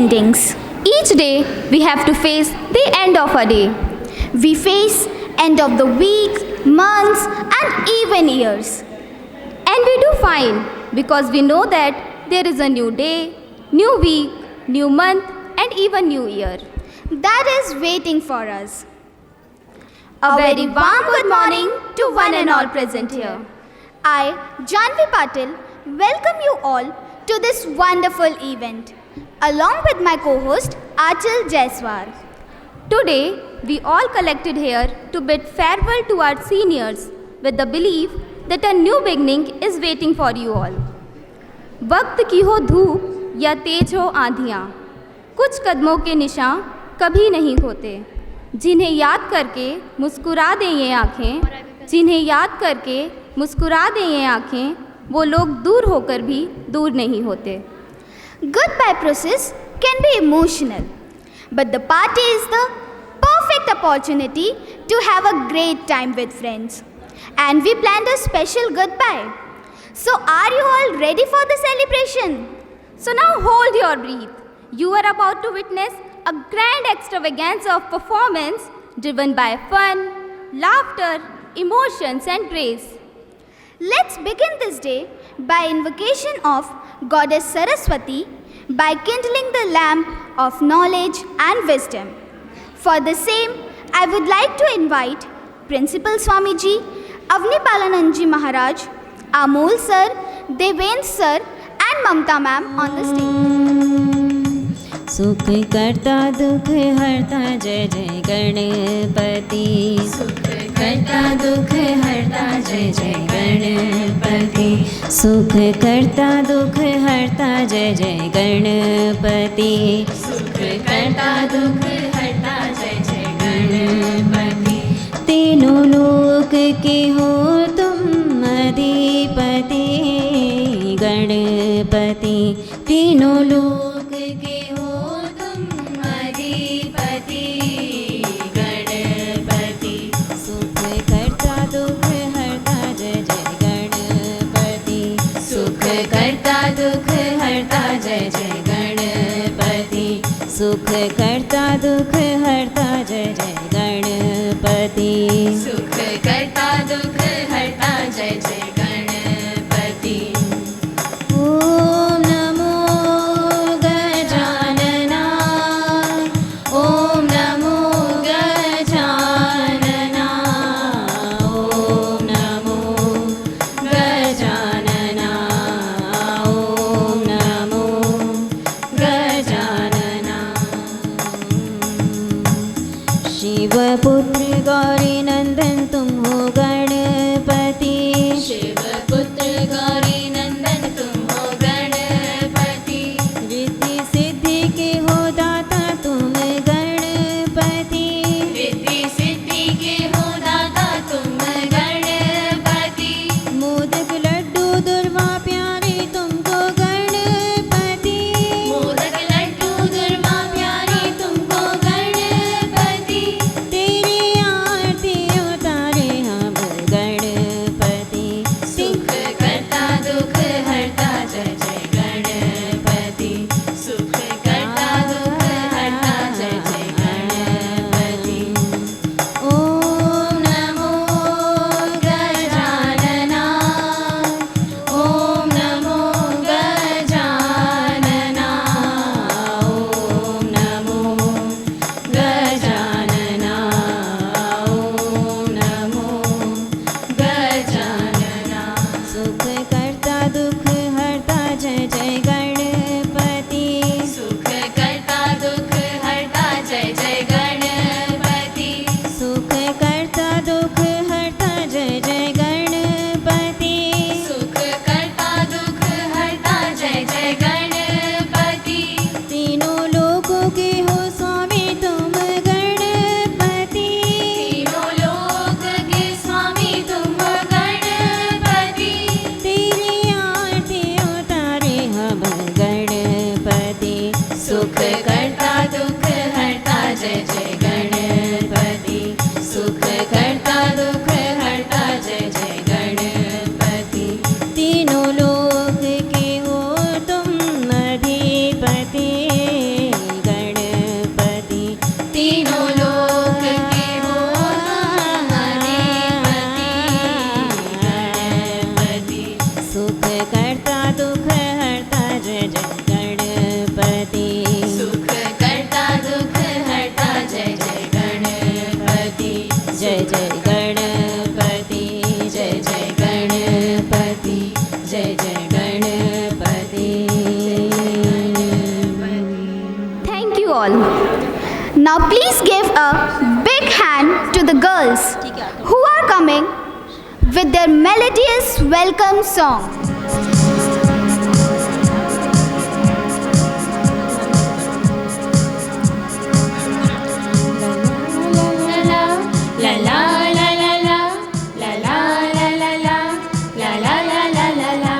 endings. Each day we have to face the end of a day. We face end of the week, months and even years. And we do fine because we know that there is a new day, new week, new month and even new year. That is waiting for us. A very warm good morning to one and all present here. I, Janvi Patil, welcome you all to this wonderful event, along with my co-host Achal Jaiswal. Today, we all collected here to bid farewell to our seniors with the belief that a new beginning is waiting for you all. वक्त की हो धूप या तेज हो आंधियाँ, कुछ कदमों के निशान कभी नहीं होते, जिन्हें याद करके मुस्कुरा दें ये आँखें, जिन्हें याद करके मुस्कुरा दें ये आँखें, वो लोग दूर होकर भी दूर नहीं होते. Goodbye process can be emotional, but the party is the perfect opportunity to have a great time with friends. And we planned a special goodbye. So are you all ready for the celebration? So now hold your breath. You are about to witness a grand extravaganza of performance driven by fun, laughter, emotions and grace. Let's begin this day by invocation of Goddess Saraswati by kindling the lamp of knowledge and wisdom. For the same, I would like to invite Principal Swamiji, Avnipalananji Maharaj, Amol Sir, Devendra Sir and Mamta Ma'am on the stage. सुख करता दुख हरता जय जय गणपति. सुख करता दुख हरता जय जय गणपति. सुख करता दुख हरता जय जय गणपति. सुख करता दुख हरता जय जय गणपति. तीनों लोक के हो तुम अधिपति गणपति. तीनों लोक के हो तुम अधिपति गणपति. सुख करता दुख हरता जय जय गणपति. सुख करता दुख हरता जय जय गणपति. सुख करता दुख हरता जय जय गणपति. सुख करता दुख हरता जय जय गणपति. ओम नमो गजानना. ओम नमो गजानना. ओम नमो गजानना. ओम नमो गजानना. शिवपुत्र गौरी नंदन तुम हो गणपति. शिवपुत्र गौरी नंदन तुम हो गणपति. रिद्धि सिद्धि के हो दाता तुम गणपति. रिद्धि सिद्धि के हो दाता तुम गणपति. मोदक लड्डू दुर्वा प्यारे तुमको गणपति. मोदक लड्डू दुर्वा प्यारे तुमको गणपति. तेरी आरती उतार जय जय गणपति, जय जय गणपति, जय जय Ganpati. Thank you all. Now please give a big hand to the girls who are coming with their melodious welcome song. La la la la la, la la la la la, la la la la la la.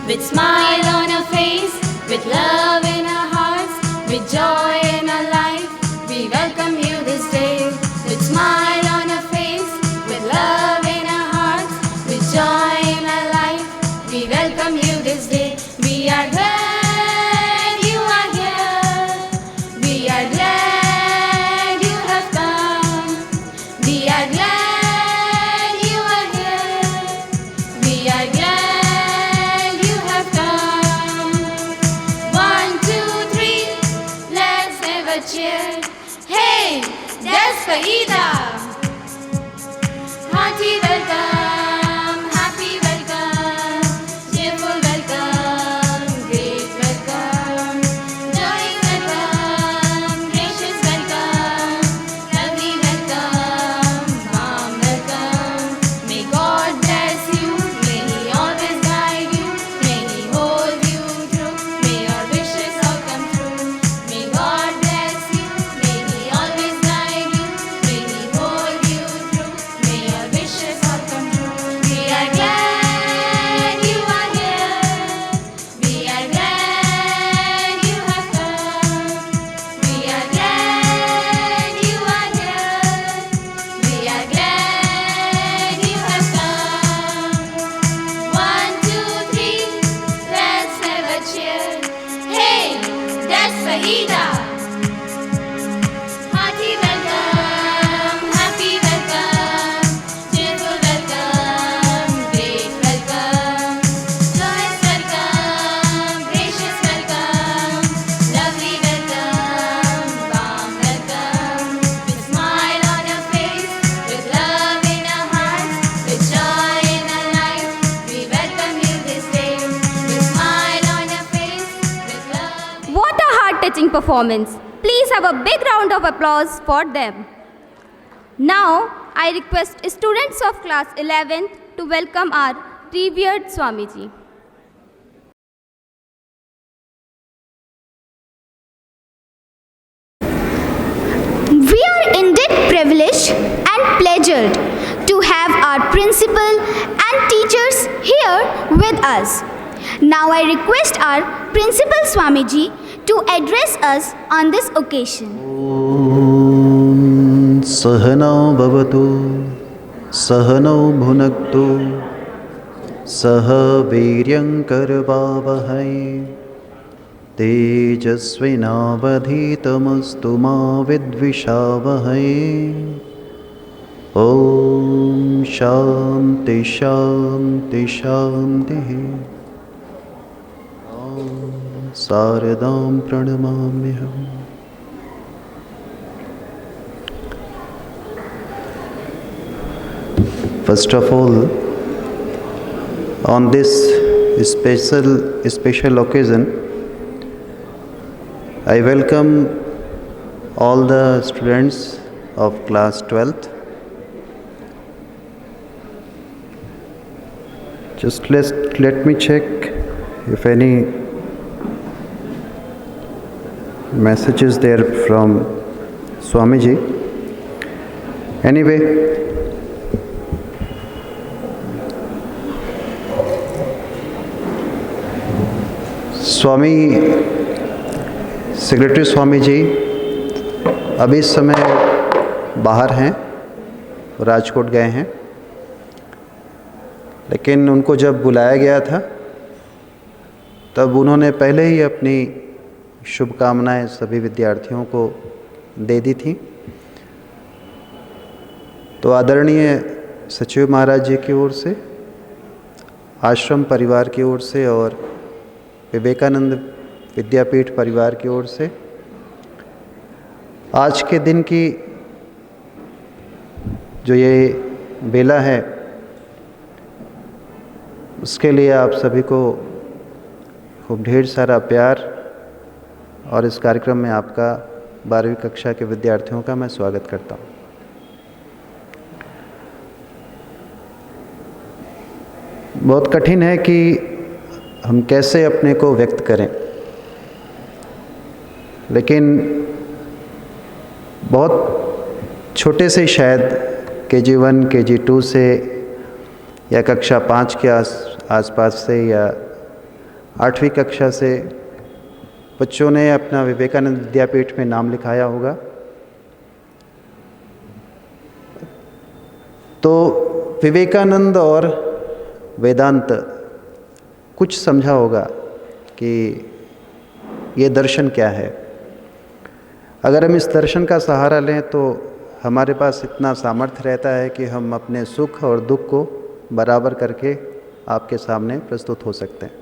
With smile on our face, with love in our hearts, with joy in our life, we welcome you this day. With smile on our face, with love in our hearts, with joy in our life, we welcome you this day. We are glad you are here. We are glad you have come. We are glad you are here. We are glad you have come. 1, 2, 3, let's have a cheer. Hey, Despacito! Hearty welcome, happy welcome, cheerful welcome, great welcome, joyous welcome, gracious welcome, lovely welcome, warm welcome. May God bless you, may He always guide you, may He hold you through, may your wishes all come true. May God bless you, may He always guide you, may He hold you through, may your wishes all come true. We are glad you are here. We are glad you have come. We are glad you are here. We are glad you have come. 1, 2, 3, let's have a cheer. Hey, Despacito! Hearty welcome, happy welcome, cheerful welcome, great welcome, joyous welcome, gracious welcome, lovely welcome, warm welcome. With smile on our face, with love in our hearts, with joy in our life, we welcome you this day. With smile on our face, with love. What a heart-touching performance. Please have a big round of applause for them. Now, I request students of class 11th to welcome our revered Swamiji. We are indeed privileged and pleasured to have our principal and teachers here with us. Now I request our principal Swamiji to address us on this occasion. ॐ सहनौ भवतु सहनौ भुनक्तु सह वीर्यङ्करवावहै तेजस्विनावधीतमस्तु मा विद्विषावहै ॐ शान्ति शान्ति शान्तिः ॐ शारदां प्रणमाम्यहम्। First of all, on this special occasion, I welcome all the students of class 12th. Just let me check if any message is there from Swamiji. Anyway, Swami secretary Swami ji अभी इस समय बाहर हैं, राजकोट गए हैं, लेकिन उनको जब बुलाया गया था तब उन्होंने पहले ही अपनी शुभकामनाएं सभी विद्यार्थियों को दे दी थी। तो आदरणीय सचिव महाराज जी की ओर से, आश्रम परिवार की ओर से और विवेकानंद विद्यापीठ परिवार की ओर से आज के दिन की जो ये बेला है उसके लिए आप सभी को खूब ढेर सारा प्यार और इस कार्यक्रम में आपका 12वीं कक्षा के विद्यार्थियों का मैं स्वागत करता हूँ। बहुत कठिन है कि हम कैसे अपने को व्यक्त करें, लेकिन बहुत छोटे से शायद KG1 KG2 से या कक्षा 5 के आसपास से या 8वीं कक्षा से बच्चों ने अपना विवेकानंद विद्यापीठ में नाम लिखाया होगा। तो विवेकानंद और वेदांत कुछ समझा होगा कि ये दर्शन क्या है। अगर हम इस दर्शन का सहारा लें तो हमारे पास इतना सामर्थ्य रहता है कि हम अपने सुख और दुख को बराबर करके आपके सामने प्रस्तुत हो सकते हैं।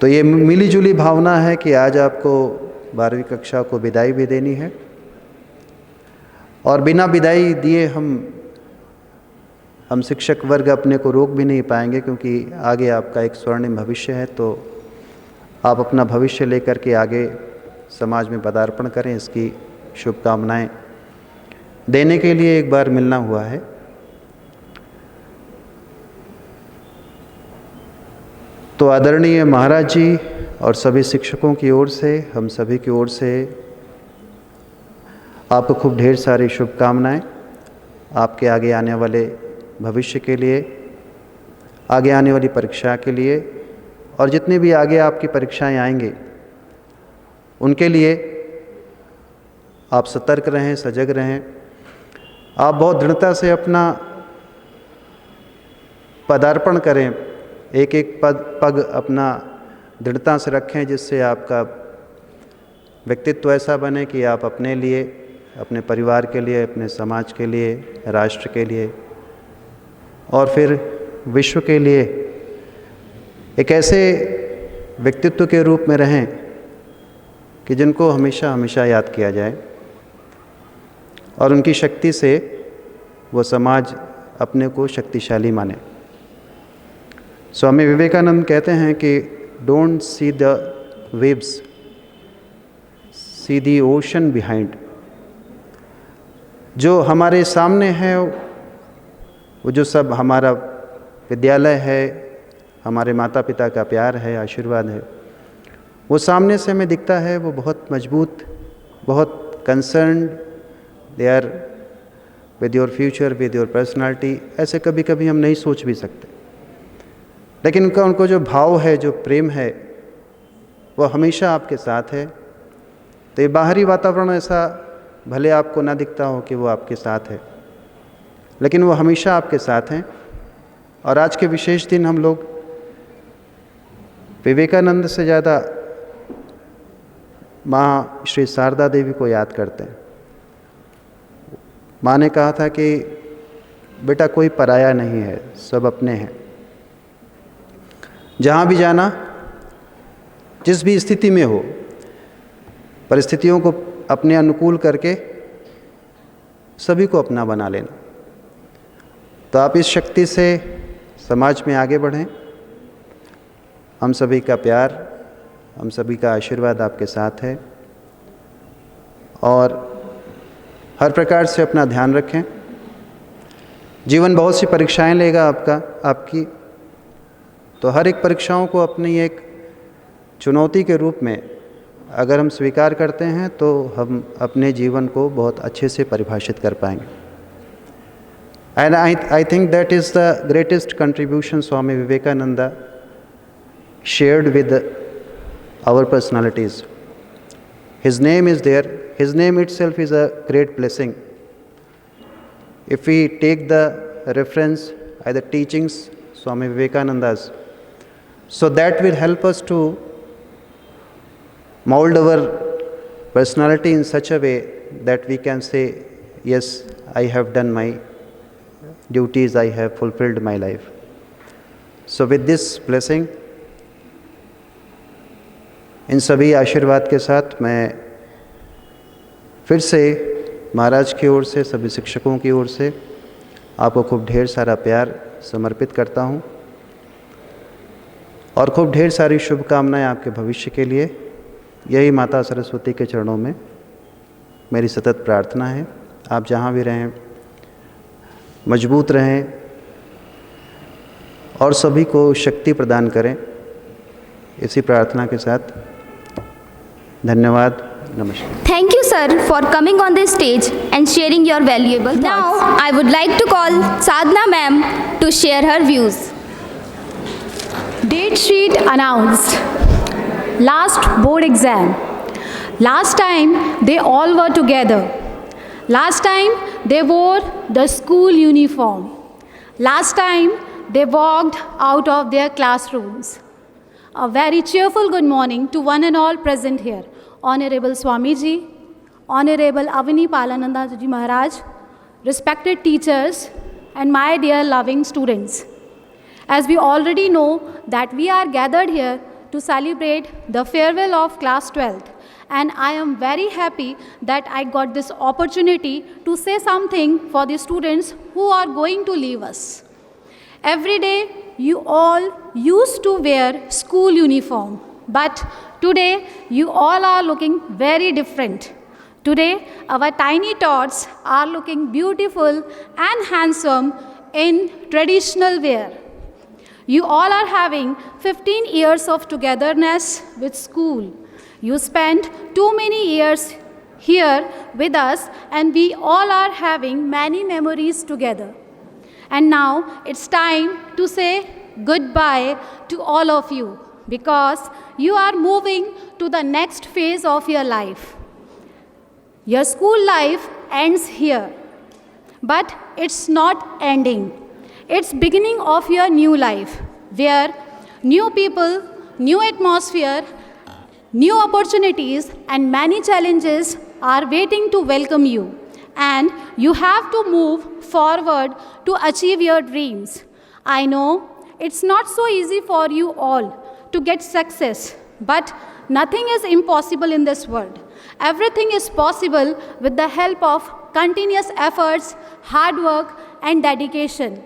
तो ये मिली जुली भावना है कि आज आपको 12वीं कक्षा को विदाई भी देनी है, और बिना विदाई दिए हम शिक्षक वर्ग अपने को रोक भी नहीं पाएंगे, क्योंकि आगे आपका एक स्वर्णिम भविष्य है। तो आप अपना भविष्य लेकर के आगे समाज में पदार्पण करें, इसकी शुभकामनाएं देने के लिए एक बार मिलना हुआ है। तो आदरणीय महाराज जी और सभी शिक्षकों की ओर से, हम सभी की ओर से आपको खूब ढेर सारी शुभकामनाएं आपके आगे आने वाले भविष्य के लिए, आगे आने वाली परीक्षा के लिए, और जितनी भी आगे आपकी परीक्षाएं आएंगी उनके लिए आप सतर्क रहें, सजग रहें। आप बहुत दृढ़ता से अपना पदार्पण करें, एक एक पग अपना दृढ़ता से रखें, जिससे आपका व्यक्तित्व ऐसा बने कि आप अपने लिए, अपने परिवार के लिए, अपने समाज के लिए, राष्ट्र के लिए और फिर विश्व के लिए एक ऐसे व्यक्तित्व के रूप में रहें कि जिनको हमेशा हमेशा याद किया जाए, और उनकी शक्ति से वो समाज अपने को शक्तिशाली माने। स्वामी विवेकानंद कहते हैं कि don't see the waves, see the ocean behind. जो हमारे सामने है वो जो सब हमारा विद्यालय है, हमारे माता पिता का प्यार है, आशीर्वाद है, वो सामने से हमें दिखता है, वो बहुत मजबूत, बहुत concerned they are with your future, with your personality. ऐसे कभी कभी हम नहीं सोच भी सकते, लेकिन उनको जो भाव है, जो प्रेम है, वो हमेशा आपके साथ है। तो ये बाहरी वातावरण ऐसा भले आपको ना दिखता हो कि वो आपके साथ है, लेकिन वो हमेशा आपके साथ हैं। और आज के विशेष दिन हम लोग विवेकानंद से ज़्यादा माँ श्री शारदा देवी को याद करते हैं। माँ ने कहा था कि बेटा कोई पराया नहीं है, सब अपने हैं। जहाँ भी जाना, जिस भी स्थिति में हो, परिस्थितियों को अपने अनुकूल करके सभी को अपना बना लेना। तो आप इस शक्ति से समाज में आगे बढ़ें। हम सभी का प्यार, हम सभी का आशीर्वाद आपके साथ है, और हर प्रकार से अपना ध्यान रखें। जीवन बहुत सी परीक्षाएं लेगा आपकी, तो हर एक परीक्षाओं को अपनी एक चुनौती के रूप में अगर हम स्वीकार करते हैं तो हम अपने जीवन को बहुत अच्छे से परिभाषित कर पाएंगे। And I think that is the greatest contribution Swami Vivekananda shared with our personalities. His name is there. His name itself is a great blessing. If we take the reference at the teachings Swami Vivekananda's, so that will help us to mold our personality in such a way that we can say, yes, I have done my duties, I have fulfilled my life. So with this blessing, इन सभी आशीर्वाद के साथ मैं फिर से महाराज की ओर से, सभी शिक्षकों की ओर से आपको खूब ढेर सारा प्यार समर्पित करता हूँ और खूब ढेर सारी शुभकामनाएं आपके भविष्य के लिए। यही माता सरस्वती के चरणों में मेरी सतत प्रार्थना है। आप जहाँ भी रहें मजबूत रहें और सभी को शक्ति प्रदान करें। इसी प्रार्थना के साथ धन्यवाद, नमस्कार। Thank you, sir, for coming on this stage and sharing your valuable thoughts. Now, I would like to call Sadhna ma'am to share her views. Date sheet announced. Last board exam. Last time they all were together. Last time they wore the school uniform. Last time they walked out of their classrooms. A very cheerful good morning to one and all present here. Honorable Swamiji, Honorable Avani Palananda Ji Maharaj, respected teachers, and my dear loving students. As we already know that we are gathered here to celebrate the farewell of class 12th, and I am very happy that I got this opportunity to say something for the students who are going to leave us. Every day you all used to wear school uniform, but today you all are looking very different. Today our tiny tots are looking beautiful and handsome in traditional wear. You all are having 15 years of togetherness with school. You spent too many years here with us, and we all are having many memories together. And now it's time to say goodbye to all of you, because you are moving to the next phase of your life. Your school life ends here, but it's not ending. It's beginning of your new life, where new people, new atmosphere, new opportunities and many challenges are waiting to welcome you. And you have to move forward to achieve your dreams. I know it's not so easy for you all to get success, but nothing is impossible in this world. Everything is possible with the help of continuous efforts, hard work, and dedication.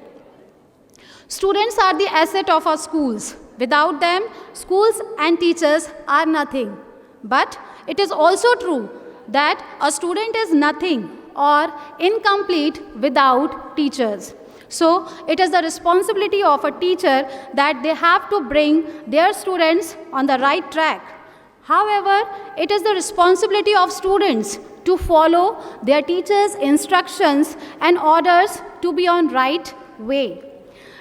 Students are the asset of our schools. Without them, schools and teachers are nothing. But it is also true that a student is nothing or incomplete without teachers. So it is the responsibility of a teacher that they have to bring their students on the right track. However, it is the responsibility of students to follow their teachers' instructions and orders to be on right way.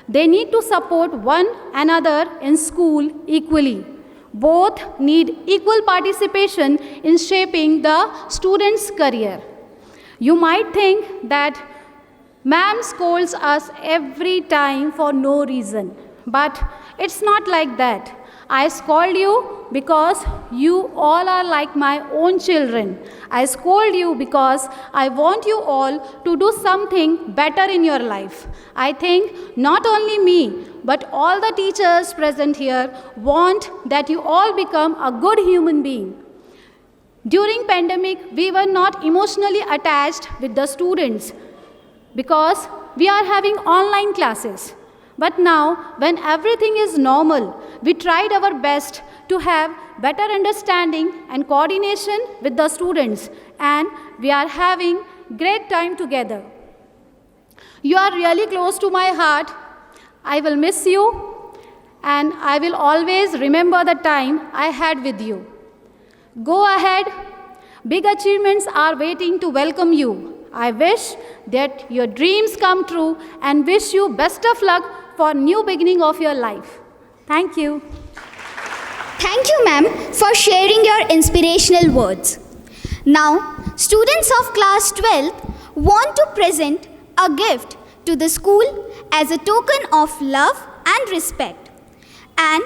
They need to support one another in school equally. Both need equal participation in shaping the student's career. You might think that ma'am scolds us every time for no reason, but it's not like that. I scold you because you all are like my own children. I scold you because I want you all to do something better in your life. I think not only me, but all the teachers present here want that you all become a good human being. During pandemic, we were not emotionally attached with the students because we are having online classes. But now, when everything is normal, we tried our best to have better understanding and coordination with the students, and we are having great time together. You are really close to my heart. I will miss you, and I will always remember the time I had with you. Go ahead. Big achievements are waiting to welcome you. I wish that your dreams come true and wish you best of luck for new beginning of your life. Thank you. Thank you, ma'am, for sharing your inspirational words. Now, students of class 12 want to present a gift to the school as a token of love and respect. And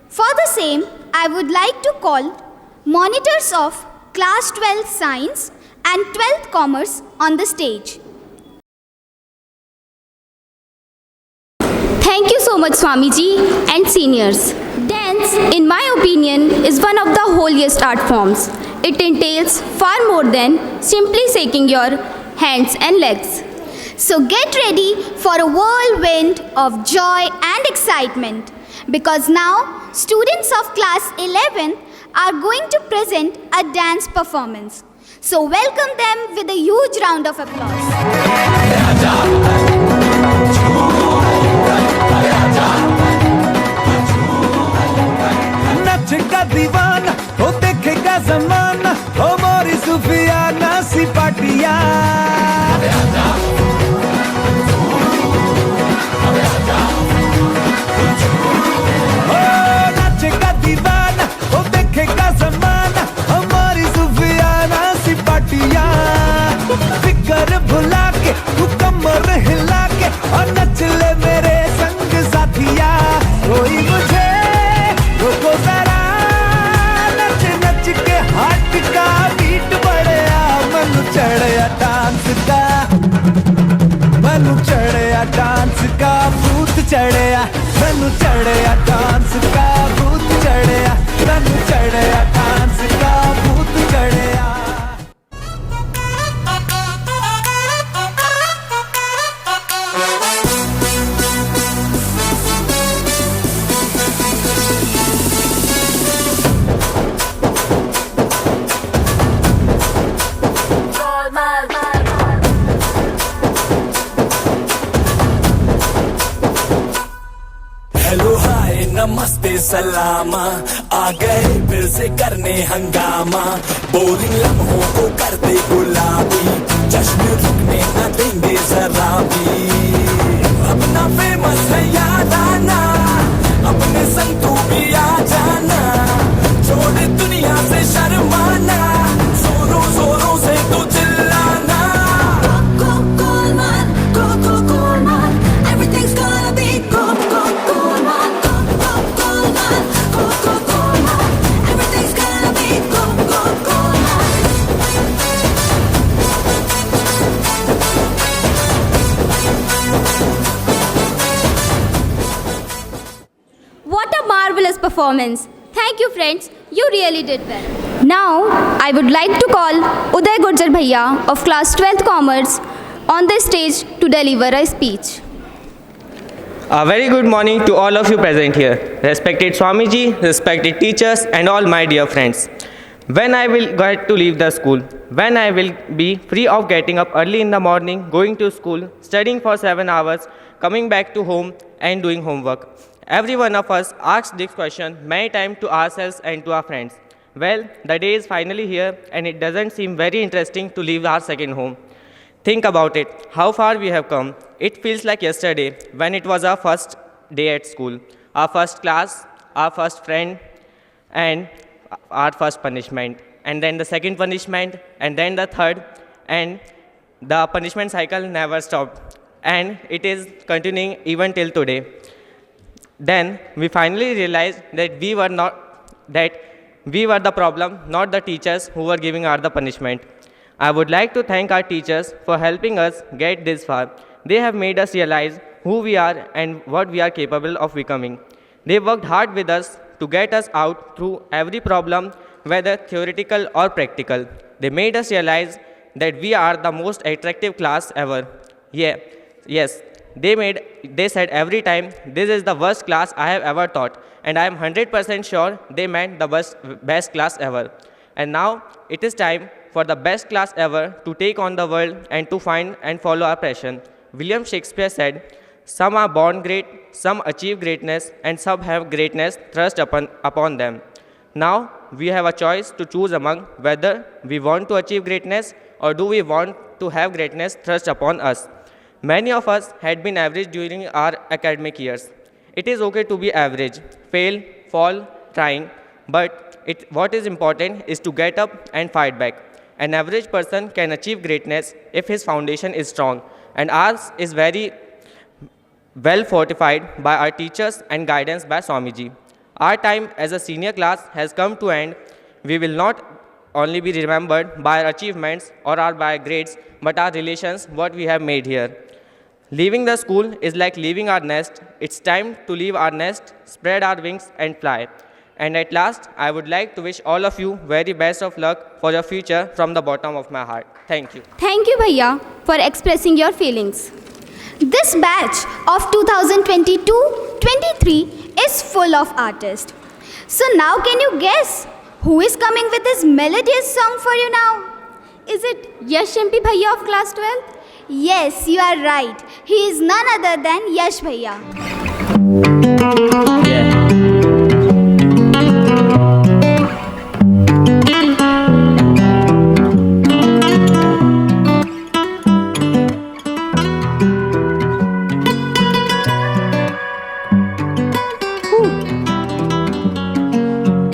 for the same, I would like to call monitors of class 12 science and 12th commerce on the stage. Thank you so much, Swamiji and seniors. Dance Dance, in my opinion, is one of the holiest art forms. It entails far more than simply shaking your hands and legs. So get ready for a whirlwind of joy and excitement because now students of class 11 are going to present a dance performance. So welcome them with a huge round of applause. नचेगा दीवाना हो देखेगा जमाना हो मोरी सुफियाना सिपाटिया हो नचेगा दीवाना हो देखेगा जमाना हो मोरी सुफियाना सिपाटिया फिकर भुला के तू कमर हिला के और नच ले मेरे संग साथिया कोई मुझे रोको जरा नच नच के हाथ का बीट बढ़िया मनु चढ़या डांस का मनु चढ़या डांस का भूत चढ़या मनु चढ़या डांस का भूत चढ़या मनु चढ़या डांस का भूत चढ़या हेलो हाय नमस्ते सलामा आ गए फिर से करने हंगामा बोरिंग लम्हों को कर दे गुलाबी जश्न रुकने न देंगे जरा भी अपना फेमस है याद आना अपने संग तू भी आ जाना छोड़ दुनिया से शर्माना जोरों जोरों से तू चिल्लाना Everything's gonna be cool, man. Everything's gonna be cool, man. What a marvelous performance. Thank you, friends. You really did well. Now, I would like to call Uday Gurjar Bhaiya of class 12th Commerce on the stage to deliver a speech. A very good morning to all of you present here. Respected Swamiji, respected teachers and all my dear friends. When I will get to leave the school, when I will be free of getting up early in the morning, going to school, studying for 7 hours, coming back to home and doing homework. Every one of us asks this question many times to ourselves and to our friends. Well, the day is finally here and it doesn't seem very interesting to leave our second home. Think about it, how far we have come. It feels like yesterday when it was our first day at school, our first class, our first friend, and our first punishment. And then the second punishment, and then the third, and the punishment cycle never stopped. And it is continuing even till today. Then we finally realized that we were the problem, not the teachers who were giving us the punishment. I would like to thank our teachers for helping us get this far. They have made us realize who we are and what we are capable of becoming. They worked hard with us to get us out through every problem, whether theoretical or practical. They made us realize that we are the most attractive class ever. Yes, they said every time, this is the worst class I have ever taught, and I am 100% sure they meant the best class ever. And now it is time for the best class ever to take on the world and to find and follow our passion. William Shakespeare said, some are born great, some achieve greatness, and some have greatness thrust upon them. Now we have a choice to choose among whether we want to achieve greatness or do we want to have greatness thrust upon us. Many of us had been average during our academic years. It is okay to be average, fail, fall, trying, but what is important is to get up and fight back. An average person can achieve greatness if his foundation is strong, and ours is very well fortified by our teachers and guidance by Swamiji. Our time as a senior class has come to end. We will not only be remembered by our achievements or by grades, but our relations, what we have made here. Leaving the school is like leaving our nest. It's time to leave our nest, spread our wings and fly. And at last, I would like to wish all of you very best of luck for your future from the bottom of my heart. Thank you. Thank you, Bhaiya, for expressing your feelings. This batch of 2022-23 is full of artists. So now can you guess who is coming with this melodious song for you now? Is it Yash MP Bhaiya of class 12th? Yes, you are right. He is none other than Yash Bhaiya.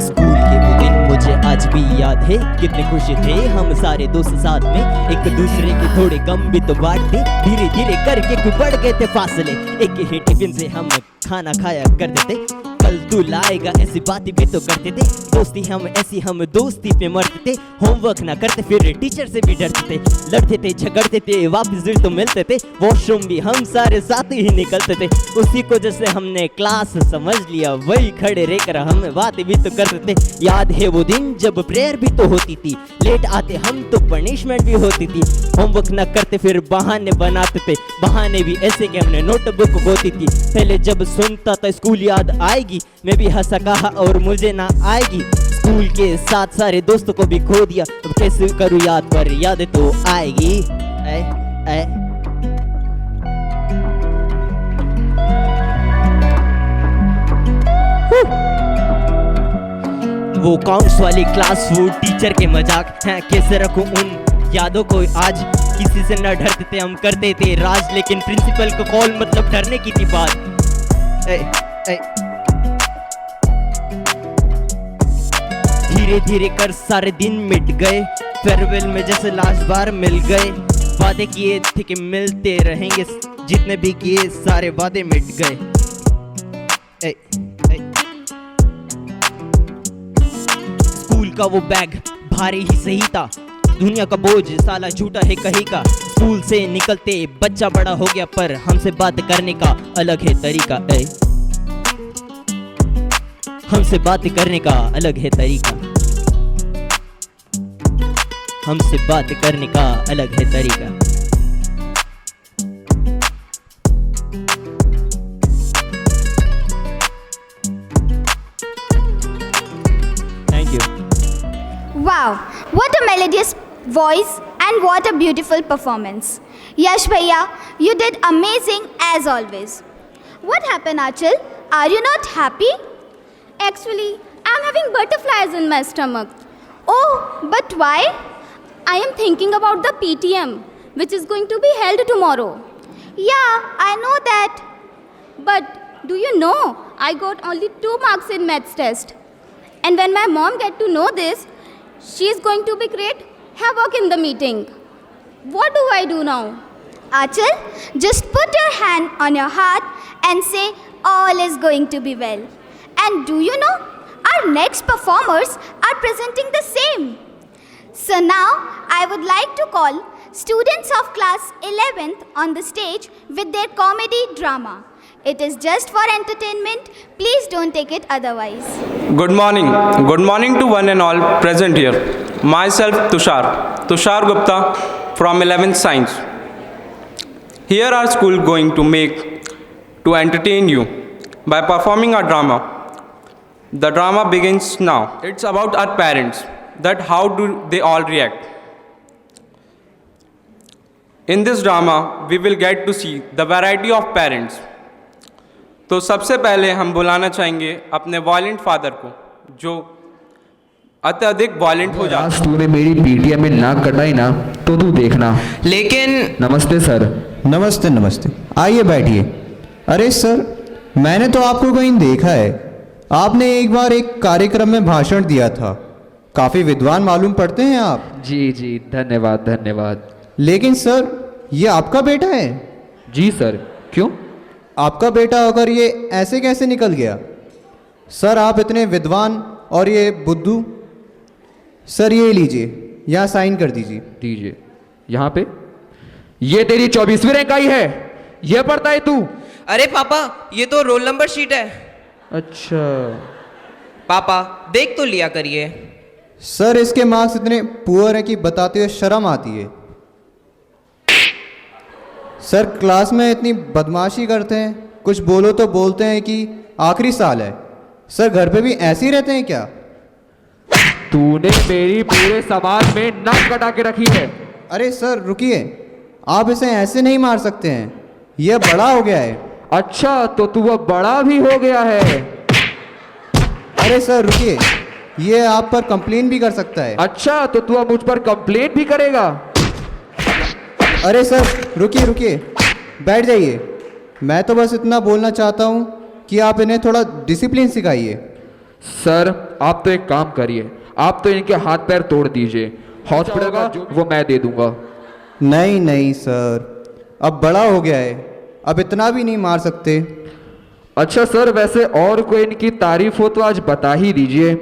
School के वो दिन मुझे आज भी याद है, कितने खुश थे हम सारे दोस्त साथ में, एक दूसरे के थोड़े गम भी तो बांटते, धीरे धीरे करके कोई बढ़ गए थे फासले, एक ही टिफिन से हम खाना खाया करते थे, कल तू लाएगा ऐसी बातें भी तो करते थे, दोस्ती हम ऐसी हम दोस्ती पे मरते थे, होमवर्क ना करते फिर टीचर से भी डरते थे, लड़ते थे झगड़ते थे वापस फिर तो मिलते थे, वॉशरूम भी हम सारे साथ ही निकलते थे, उसी को जैसे हमने क्लास समझ लिया वही खड़े रहकर हम बातें भी तो करते थे। याद है वो दिन जब प्रेयर भी तो होती थी, लेट आते हम तो पनिशमेंट भी होती थी, होमवर्क ना करते फिर बहाने बनाते थे, बहाने भी ऐसे कि हमने नोटबुक होती थी, पहले जब सुनता था स्कूल याद आएगी मैं भी हंसा कहा और मुझे ना आएगी, स्कूल के साथ सारे दोस्तों को भी खो दिया, अब कैसे करूँ याद पर याद तो आएगी। वो काउंट्स वाली क्लास, वो टीचर के मजाक हैं, कैसे रखूं उन यादों को आज, किसी से न डरते थे हम करते थे राज, लेकिन प्रिंसिपल का कॉल मतलब डरने की थी बात। धीरे धीरे कर सारे दिन मिट गए, फेयरवेल में जैसे लास्ट बार मिल गए, वादे किए थे कि मिलते रहेंगे, जितने भी किए सारे वादे मिट गए। स्कूल का वो बैग भारी ही सही था, दुनिया का बोझ साला झूठा है कहीं का, स्कूल से निकलते बच्चा बड़ा हो गया पर हमसे बात करने का अलग है तरीका, हमसे बात करने का अलग है तरीका, हमसे बात करने का अलग है तरीका। Thank you. Wow, what a melodious voice and what a beautiful performance. Yash Bhaiya, you did amazing as always. What happened, Achal? Are you not happy? Actually, I'm having butterflies in my stomach. Oh, but why? I am thinking about the PTM, which is going to be held tomorrow. Yeah, I know that. But do you know, I got only 2 marks in maths test. And when my mom get to know this, she is going to be create havoc in the meeting. What do I do now? Achal, just put your hand on your heart and say all is going to be well. And do you know, our next performers are presenting the same. So now, I would like to call students of class 11th on the stage with their comedy drama. It is just for entertainment. Please don't take it otherwise. Good morning. Good morning to one and all present here. Myself Tushar Gupta from 11th Science. Here our school going to make to entertain you by performing a drama. The drama begins now. It's about our parents, that how do they all react. In this drama, we will get to see the variety of parents. तो सबसे पहले हम बुलाना चाहेंगे अपने violent father को, जो अत्यधिक वायलेंट हो जाता है। आज तूने मेरी पीटीएम में नाक कटाई ना तो तू देखना। लेकिन नमस्ते सर। नमस्ते नमस्ते, आइए बैठिए। अरे सर, मैंने तो आपको कहीं देखा है, आपने एक बार एक कार्यक्रम में भाषण दिया था, काफ़ी विद्वान मालूम पड़ते हैं आप। जी जी, धन्यवाद धन्यवाद। लेकिन सर, ये आपका बेटा है? जी सर। क्यों? आपका बेटा होकर ये ऐसे कैसे निकल गया? सर, आप इतने विद्वान और ये बुद्धू। सर, ये लीजिए, यहाँ साइन कर दीजिए। दीजिए। यहाँ पे ये तेरी 24वीं रैंक आई है, ये पढ़ता है तू? अरे पापा, ये तो रोल नंबर शीट है। अच्छा, पापा देख तो लिया करिए। सर इसके मार्क्स इतने पुअर हैं कि बताते हुए शर्म आती है। सर क्लास में इतनी बदमाशी करते हैं, कुछ बोलो तो बोलते हैं कि आखिरी साल है। सर घर पे भी ऐसे ही रहते हैं क्या? तूने मेरी पूरे समाज में नाक कटा के रखी है। अरे सर रुकिए, आप इसे ऐसे नहीं मार सकते हैं, यह बड़ा हो गया है। अच्छा तो तू अब बड़ा भी हो गया है। अरे सर रुकिए, ये आप पर कंप्लेन भी कर सकता है। अच्छा तो तू अब मुझ पर कंप्लेंट भी करेगा। अरे सर रुकिए रुकिए, बैठ जाइए। मैं तो बस इतना बोलना चाहता हूँ कि आप इन्हें थोड़ा डिसिप्लिन सिखाइए। सर आप तो एक काम करिए, आप तो इनके हाथ पैर तोड़ दीजिए, हॉस्पिटल का वो मैं दे दूंगा। नहीं नहीं सर, अब बड़ा हो गया है, अब इतना भी नहीं मार सकते। अच्छा सर वैसे और कोई इनकी तारीफ हो तो आज बता ही दीजिए,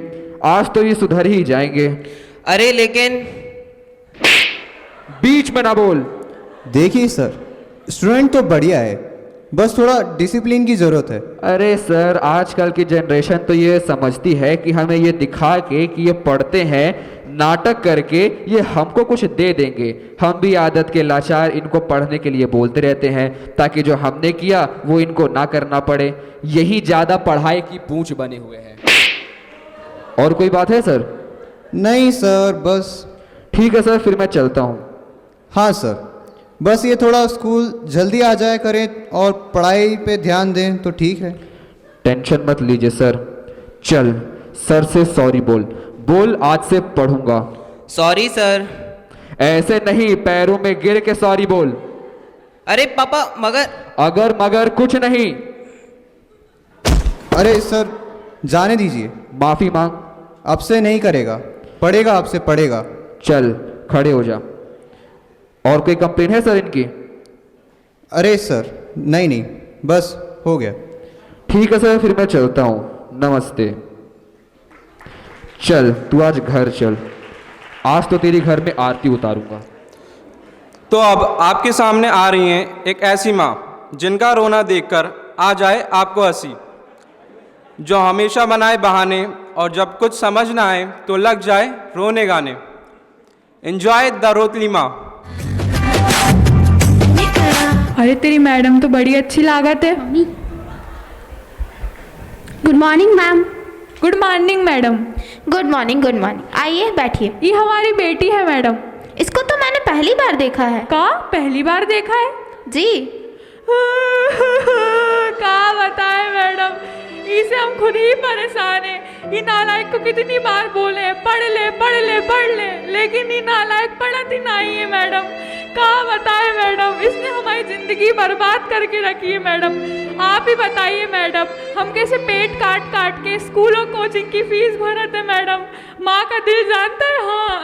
आज तो ये सुधर ही जाएंगे। अरे लेकिन बीच में ना बोल। देखिए सर, स्टूडेंट तो बढ़िया है, बस थोड़ा डिसिप्लिन की ज़रूरत है। अरे सर आजकल की जनरेशन तो ये समझती है कि हमें ये दिखा के कि ये पढ़ते हैं, नाटक करके ये हमको कुछ दे देंगे। हम भी आदत के लाचार इनको पढ़ने के लिए बोलते रहते हैं ताकि जो हमने किया वो इनको ना करना पड़े। यही ज़्यादा पढ़ाई की पूंछ बने हुए हैं। और कोई बात है सर? नहीं सर बस। ठीक है सर, फिर मैं चलता हूँ। हाँ सर, बस ये थोड़ा स्कूल जल्दी आ जाया करें और पढ़ाई पे ध्यान दें तो ठीक है। टेंशन मत लीजिए सर। चल सर से सॉरी बोल, बोल आज से पढ़ूंगा। Sorry sir. ऐसे नहीं, पैरों में गिर के सॉरी बोल। अरे पापा मगर। अगर मगर कुछ नहीं। अरे सर जाने दीजिए। माफी मांग। अब से नहीं करेगा, पढ़ेगा आपसे पढ़ेगा। चल खड़े हो जा। और कोई कंप्लेन है सर इनकी? अरे सर नहीं नहीं, बस हो गया। ठीक है सर, फिर मैं चलता हूँ। नमस्ते। चल तू आज घर चल, आज तो तेरी घर में आरती उतारूंगा। तो अब आपके सामने आ रही हैं एक ऐसी माँ जिनका रोना देखकर आ जाए आपको हंसी, जो हमेशा बनाए बहाने और जब कुछ समझ ना आए तो लग जाए रोने गाने। एंजॉय द रोतली माँ। अरे तेरी मैडम तो बड़ी अच्छी लागत है। Mummy. Good morning ma'am. Good morning madam. Good morning good morning. आइए बैठिए। ये हमारी बेटी है मैडम। इसको तो मैंने पहली बार देखा है। का पहली बार देखा है? जी। का बताए मैडम, इसे हम खुद ही परेशान हैं। ये नालायक को कितनी बार बोले पढ़ ले पढ़ ले पढ़ ले, लेकिन ये नालायक पढ़ती नहीं है मैडम। का बताए मैडम, इसने हमारी जिंदगी बर्बाद करके रखी है मैडम। आप ही बताइए मैडम, हम कैसे पेट काट काट के स्कूलों कोचिंग की फीस भरते मैडम। माँ का दिल जानता है। हाँ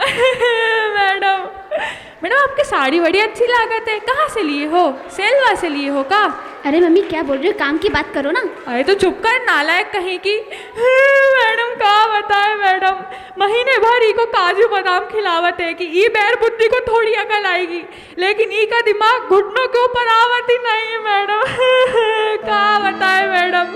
मैडम। मैडम आपकी साड़ी बड़ी अच्छी लागत है, कहाँ से लिए हो? सेलवा से लिए हो का? अरे मम्मी क्या बोल रही हो, काम की बात करो ना। अरे तो चुप कर नालायक कहीं की। मैडम का बताए मैडम, महीने भर ई को काजू बादाम खिलावत है कि ई बैर बुद्धि को थोड़ी अकल आएगी, लेकिन ई का दिमाग घुटनों के ऊपर आवत ही नहीं है मैडम। का बताए मैडम,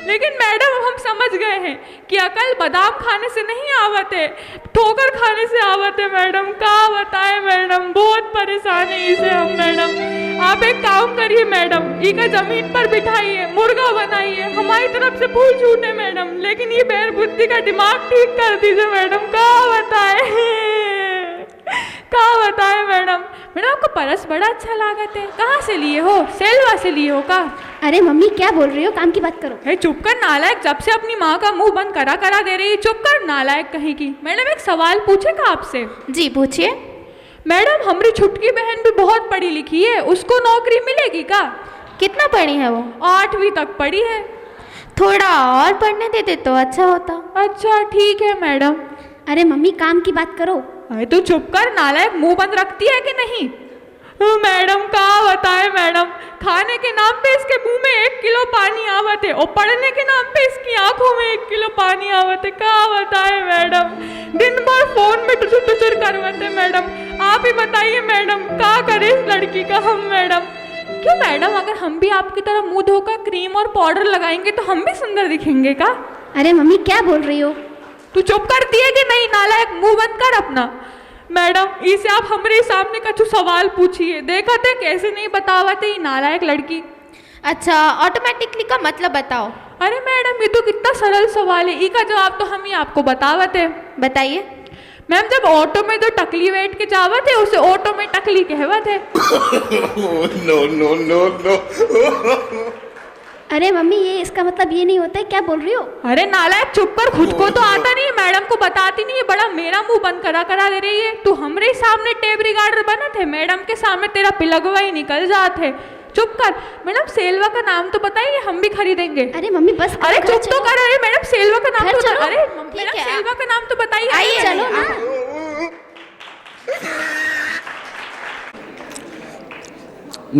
लेकिन मैडम हम समझ गए हैं कि अकल बादाम खाने से नहीं आवत है, ठोकर खाने से आवत है मैडम। का बताए मैडम, बहुत परेशान है इसे हम मैडम। आप एक काम करिए मैडम, इका जमीन पर बिठाइए, मुर्गा बनाइए, हमारी तरफ से भूल छूटे मैडम, लेकिन ये बैर बुद्धि का दिमाग ठीक कर दीजिए मैडम। का बताए मैडम। मैडम आपको पर्स बड़ा अच्छा लागत है, कहाँ से लिए हो? सेलवा से लिए हो का? अरे मम्मी क्या बोल रही हो, काम की बात करो। अरे चुप कर नालायक, जब से अपनी माँ का मुंह बंद करा दे रही है। चुप कर नालायक कहीं की। मैडम एक सवाल पूछे का आपसे? जी पूछिए। मैडम हमारी छुटकी बहन भी बहुत पढ़ी लिखी है, उसको नौकरी मिलेगी का? कितना पढ़ी है वो? 8वीं तक पढ़ी है। थोड़ा और पढ़ने देते तो अच्छा होता। अच्छा ठीक है मैडम। अरे मम्मी काम की बात करो। अरे तू चुप कर नालायक, मुंह बंद रखती है कि नहीं? मैडम का बताए मैडम, खाने के नाम पे इसके मुंह में 1 किलो पानी आवत है और पढ़ने के नाम पे इसकी आंखों में 1 किलो पानी आवत है। का बताए मैडम, दिन भर फोन में टुचुर टुचुर करवाते मैडम। आप ही बताइए मैडम, का करे इस लड़की का हम मैडम? क्यों मैडम, अगर हम भी आपकी तरह मुंह धोकर क्रीम और पाउडर लगाएंगे तो हम भी सुंदर दिखेंगे का? अरे मम्मी क्या बोल रही हो? तू चुप करती है कि नहीं? नालायक, मुंह बंद कर अपना। मैडम इसे आप हमारे सामने कछु सवाल पूछिए, देखा थे कैसे नहीं बतावते ये नालायक लड़की। अच्छा, ऑटोमेटिकली का मतलब बताओ। अरे मैडम ये तो कितना सरल सवाल है, इसका जवाब तो हम ही आपको बतावते। बताइए। मैम जब ऑटो में तो टकली बैठ के जावत है उसे ऑटो में टकली कहवत है। no. अरे मम्मी ये इसका मतलब ये नहीं होता है, क्या बोल रही हो? अरे नालायक चुप कर, खुद को तो आता नहीं, मैडम को बताती नहीं है, बड़ा मेरा मुंह बंद करा दे रही है। तू हमरे सामने टेप रिकॉर्डर बना थे, मैडम के सामने तेरा पिलगवा ही निकल जाते। चुप कर। मैडम सेल्वा का नाम तो बताइए, हम भी खरीदेंगे। अरे मम्मी बस। अरे चुप तो कर। अरे मैडम सेल्वा का नाम तो चलो। अरे मैडम सेल्वा का नाम तो बताइए। आइए चलो ना।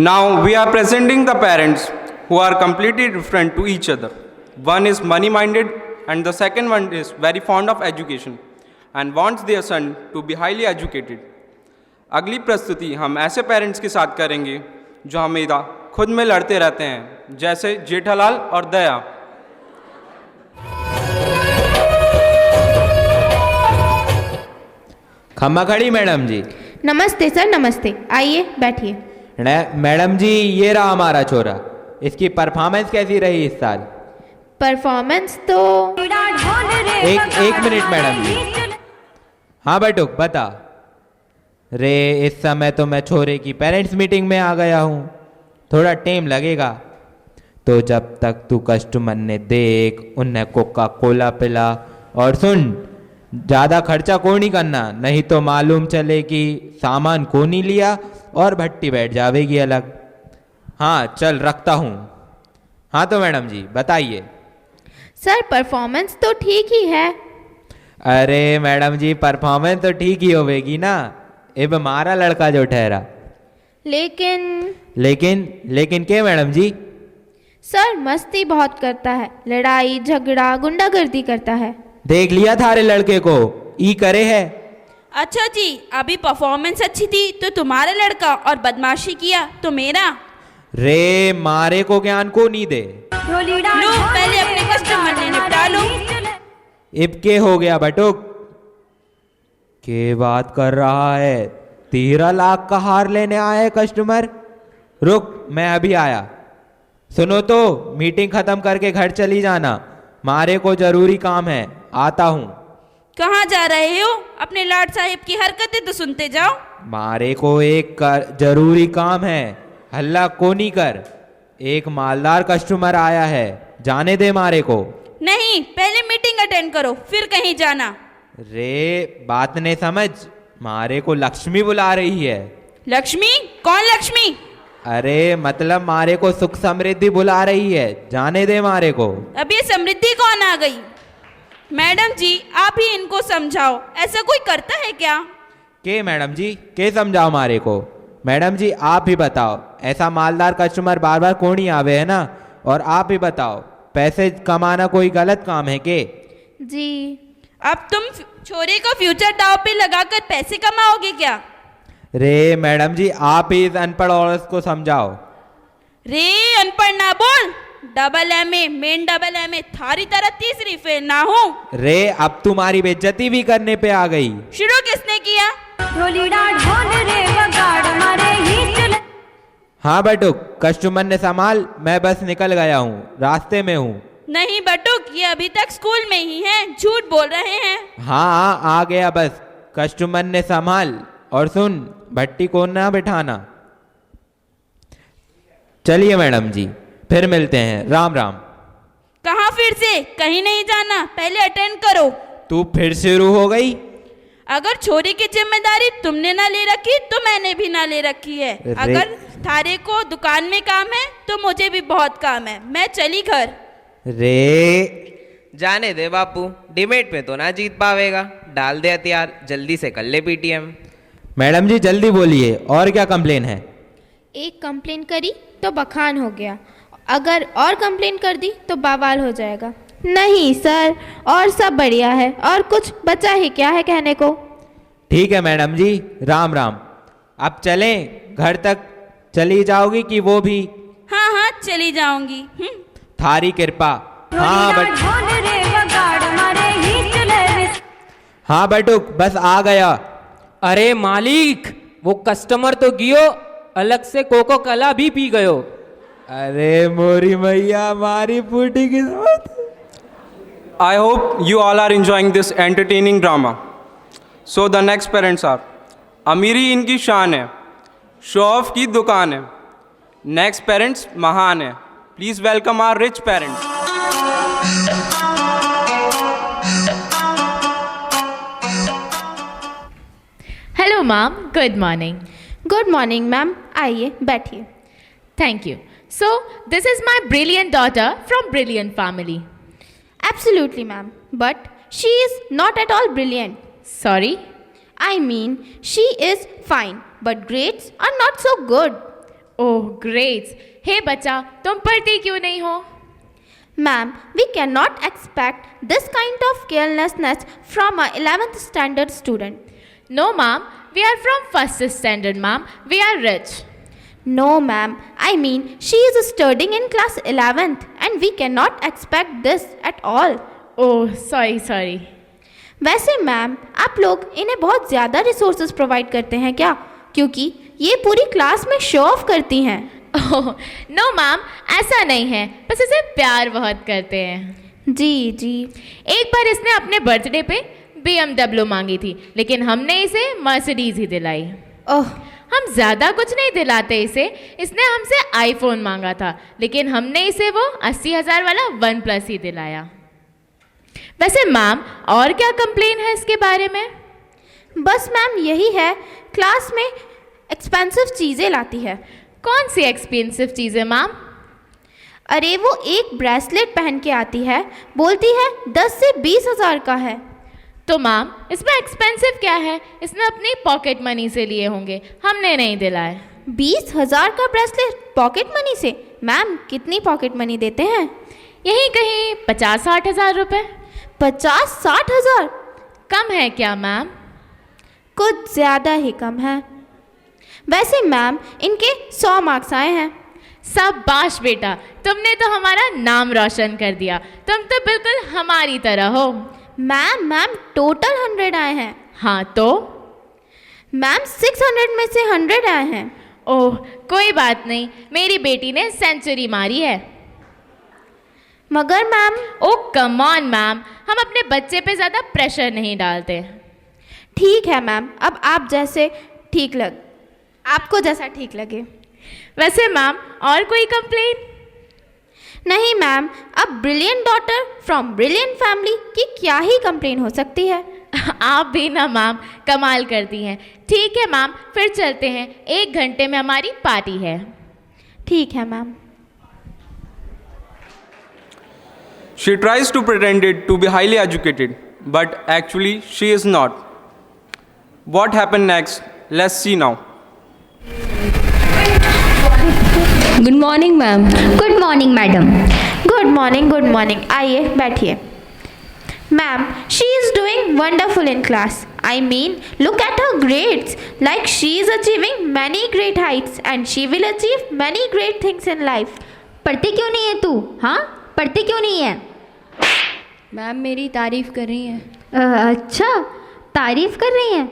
Now we are presenting the parents who are completely different to each other. One is money minded and the second one is very fond of education and wants their son to be highly educated. अगली प्रस्तुति हम ऐसे parents के साथ करेंगे जो हमेशा खुद में लड़ते रहते हैं, जैसे जेठालाल और दया। खम्मा खड़ी मैडम जी। नमस्ते सर, नमस्ते, आइए बैठिए। मैडम जी ये रहा हमारा छोरा, इसकी परफॉर्मेंस कैसी रही इस साल? परफॉर्मेंस तो एक मिनट मैडम जी। हाँ बटुक बता। रे इस समय तो मैं छोरे की पेरेंट्स मीटिंग में आ गया हूँ, थोड़ा टाइम लगेगा। तो जब तक तू कस्टमर ने देख, उन्हें कोका कोला पिला, और सुन ज़्यादा खर्चा को नहीं करना, नहीं तो मालूम चले कि सामान को नहीं लिया और भट्टी बैठ जावेगी अलग। हाँ चल रखता हूँ। हाँ तो मैडम जी बताइए। सर परफॉर्मेंस तो ठीक ही है। अरे मैडम जी परफॉर्मेंस तो ठीक ही होवेगी ना, अब हमारा लड़का जो ठहरा। लेकिन क्या मैडम जी? सर मस्ती बहुत करता है, लड़ाई झगड़ा गुंडागर्दी करता है। देख लिया थारे लड़के को, ई करे है। अच्छा जी, अभी परफॉर्मेंस अच्छी थी तो तुम्हारा लड़का और बदमाशी किया तो मेरा। रे मारे को ज्ञान को नहीं दे। लो पहले अपने कस्टमर ने निपटा लो। इब के हो गया बटुक? के बात कर रहा है? 13 लाख का हार लेने आए कस्टमर। रुक मैं अभी आया। सुनो तो मीटिंग खत्म करके घर चली जाना, मारे को जरूरी काम है, आता हूँ। कहाँ जा रहे हो? अपने लाड साहिब की हरकतें तो सुनते जाओ। मारे को एक जरूरी काम है, हल्ला को नहीं कर। एक मालदार कस्टमर आया है, जाने दे मारे को। नहीं, पहले मीटिंग अटेंड करो फिर कहीं जाना। रे बात ने समझ, मारे को लक्ष्मी बुला रही है। लक्ष्मी? कौन लक्ष्मी? अरे मतलब मारे को सुख समृद्धि बुला रही है, जाने दे मारे को। अब ये समृद्धि कौन आ गई? मैडम जी आप ही इनको समझाओ, ऐसा कोई करता है क्या? के मैडम जी के समझाओ मारे को? मैडम जी आप ही बताओ, ऐसा मालदार कस्टमर बार बार कौन ही आवे है ना। और आप ही बताओ, पैसे कमाना कोई गलत काम है के? जी। अब तुम छोरे को फ्यूचर दाव पे लगाकर पैसे कमाओगे क्या? रे मैडम जी आप ही इस अनपढ़ औरत को समझाओ। रे अनपढ़ ना बोल, double MA main double MA थारी तरह तीसरी फेल ना हो। रे अब तुम्हारी बेइज्जती भी करने पे आ गई। शुरू किसने किया? हाँ बटुक कस्टमर ने संभाल, मैं बस निकल गया हूँ, रास्ते में हूँ। नहीं बटुक, ये अभी तक स्कूल में ही है, झूठ बोल रहे हैं। हाँ आ गया बस, कस्टमर ने संभाल। और सुन भट्टी को ना बिठाना। चलिए मैडम जी फिर मिलते हैं, राम राम। कहाँ फिर से? कहीं नहीं जाना, पहले अटेंड करो। तू फिर शुरू हो गई? अगर छोरी की जिम्मेदारी तुमने ना ले रखी तो मैंने भी ना ले रखी है। अगर थारे को दुकान में काम है तो मुझे भी बहुत काम है, मैं चली घर। रे जाने दे बापू, डिबेट में तो ना जीत पावेगा, डाल दे हथियार, जल्दी से कर ले PTM। मैडम जी जल्दी बोलिए, और क्या कंप्लेन है? एक कंप्लेन करी तो बखान हो गया, अगर और कंप्लेन कर दी तो बवाल हो जाएगा। नहीं सर, और सब बढ़िया है, और कुछ बचा ही क्या है कहने को। ठीक है मैडम जी, राम राम। अब चलें घर तक, चली जाओगी कि वो भी? हाँ हाँ चली जाऊंगी। थारी कृपा। हाँ बट हाँ बटुक, बस आ गया। अरे मालिक, वो कस्टमर तो गियो, अलग से कोको कोला भी पी गयो। अरे मोरी मैया, मारी फूटी किस्मत। I hope you all are enjoying this entertaining drama. So the next parents are अमीरी इनकी शान है, शो ऑफ की दुकान है। नेक्स्ट पेरेंट्स महान है। Please welcome our rich parents. Hello ma'am, good morning. Good morning ma'am, आइए बैठिए। Thank you. So this is my brilliant daughter from brilliant family. Absolutely, ma'am. But she is not at all brilliant. Sorry? I mean, she is fine, but grades are not so good. Oh, grades. Hey बच्चा, तुम पढ़ती क्यों नहीं हो? Ma'am, we cannot expect this kind of carelessness from a 11th standard student. No, ma'am. We are from first standard, ma'am. We are rich. No, ma'am. I mean, she is studying in class 11th and we cannot expect this at all. Oh, sorry. वैसे ma'am, आप लोग इन्हें बहुत ज़्यादा resources provide करते हैं क्या? क्योंकि ये पूरी क्लास में शो ऑफ करती हैं। ओह नो मैम, ऐसा नहीं है, बस इसे प्यार बहुत करते हैं। जी। एक बार इसने अपने बर्थडे पे BMW मांगी थी, लेकिन हमने इसे मर्सिडीज ही दिलाई। ओह, हम ज़्यादा कुछ नहीं दिलाते इसे। इसने हमसे आईफोन मांगा था, लेकिन हमने इसे वो 80,000 वाला OnePlus ही दिलाया। वैसे मैम, और क्या कंप्लेन है इसके बारे में? बस मैम यही है, क्लास में एक्सपेंसिव चीज़ें लाती है। कौन सी एक्सपेंसिव चीज़ें मैम? अरे वो एक ब्रेसलेट पहन के आती है, बोलती है 10 से 20,000 का है। तो मैम, इसमें एक्सपेंसिव क्या है? इसने अपनी पॉकेट मनी से लिए होंगे, हमने नहीं दिलाए। 20,000 का ब्रेसलेट पॉकेट मनी से? मैम, कितनी पॉकेट मनी देते हैं? यहीं कहीं 50-60 हज़ार रुपये। 50-60 हज़ार? कम है क्या मैम? कुछ ज़्यादा ही कम है। वैसे मैम, इनके 100 मार्क्स आए हैं। शाबाश बेटा, तुमने तो हमारा नाम रोशन कर दिया। तुम तो बिल्कुल हमारी तरह हो। मैम टोटल 100 आए हैं। हाँ तो? मैम 600 में से 100 आए हैं। ओह कोई बात नहीं, मेरी बेटी ने सेंचुरी मारी है। मगर ma'am, oh come on ma'am, हम अपने बच्चे पे ज़्यादा प्रेशर नहीं डालते। ठीक है मैम, अब आपको जैसा ठीक लगे। वैसे मैम, और कोई कंप्लेन? नहीं मैम, अब brilliant daughter from brilliant family की क्या ही कंप्लेन हो सकती है। आप भी ना मैम कमाल करती हैं। ठीक है मैम, फिर चलते हैं, 1 घंटे में हमारी पार्टी है। ठीक है ma'am. She tries to pretend it to be highly educated, but actually she is not. What happened next? Let's see now. Good morning ma'am. Good morning madam. Good morning. आइए बैठिए। Ma'am, she is doing wonderful in class. I mean, look at her grades. Like she is achieving many great heights and she will achieve many great things in life. पढ़ती क्यों नहीं है तू? हाँ, पढ़ती क्यों नहीं है? मैम मेरी तारीफ कर रही हैं। अच्छा, तारीफ कर रही हैं।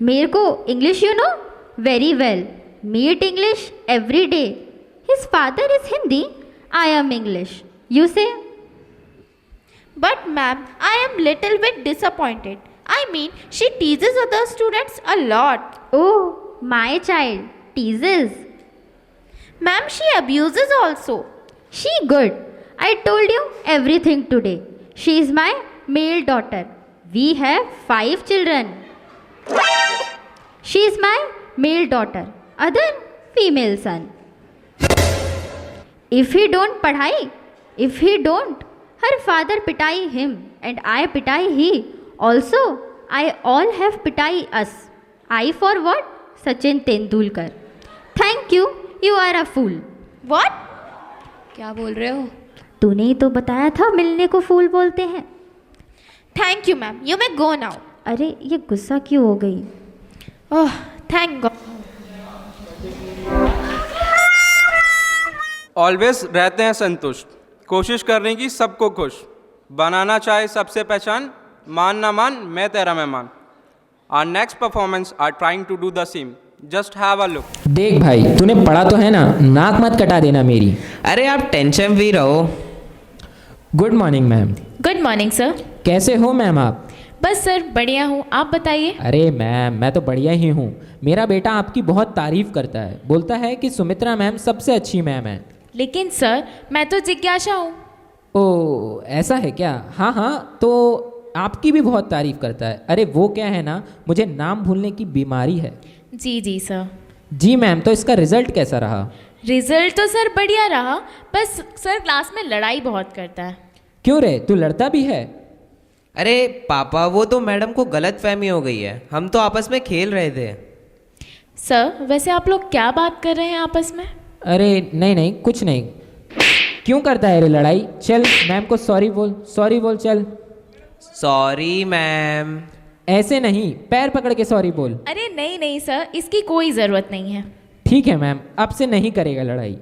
मेरे को English you know very well. Meet English every day. His father is Hindi. I am English. You say? But ma'am, I am little bit disappointed. I mean, she teases other students a lot. Oh, my child teases. Ma'am, she abuses also. She good. I told you everything today. She is my male daughter. We have 5 children. She is my male daughter. Other female son. If he don't padhai, if he don't, her father pitai him and I pitai he. Also, I all have pitai us. I for what? Sachin Tendulkar. Thank you. You are a fool. What? क्या बोल रहे हो? तूने ही तो बताया था मिलने को फूल बोलते हैं। Thank you ma'am. You may go now. अरे ये गुस्सा क्यों हो गई? Oh, thank God. ऑलवेज रहते हैं संतुष्ट, कोशिश करने की सबको खुश, बनाना चाहे सबसे पहचान, मान ना मान मैं तेरा मेहमान। Our next performance are trying to do the same. Just have a look. देख भाई, तूने पढ़ा तो है ना, नाक मत कटा देना मेरी। अरे आप टेंशन फ्री रहो। Good morning ma'am. Good morning sir. कैसे हो मैम आप? बस सर बढ़िया हूँ, आप बताइए। अरे मैम, मैं तो बढ़िया ही हूँ। मेरा बेटा आपकी बहुत तारीफ करता है, बोलता है कि सुमित्रा मैम सबसे अच्छी मैम है। लेकिन सर मैं तो जिज्ञासा हूँ। ओ ऐसा है क्या? हाँ हाँ, तो आपकी भी बहुत तारीफ करता है। अरे वो क्या है ना, मुझे नाम भूलने की बीमारी है। जी जी सर। जी मैम, तो इसका रिजल्ट कैसा रहा? रिजल्ट तो सर बढ़िया रहा, बस सर क्लास में लड़ाई बहुत करता है। क्यों रे, तू लड़ता भी है? अरे पापा, वो तो मैडम को गलत फहमी हो गई है, हम तो आपस में खेल रहे थे। सर वैसे आप लोग क्या बात कर रहे हैं आपस में? अरे नहीं नहीं, कुछ नहीं। क्यों करता है रे लड़ाई? चल मैम को सॉरी बोल चल। Sorry ma'am. ऐसे नहीं, पैर पकड़ के सॉरी बोल। अरे नहीं नहीं सर, इसकी कोई ज़रूरत नहीं है। ठीक है मैम, अब से नहीं करेगा लड़ाई।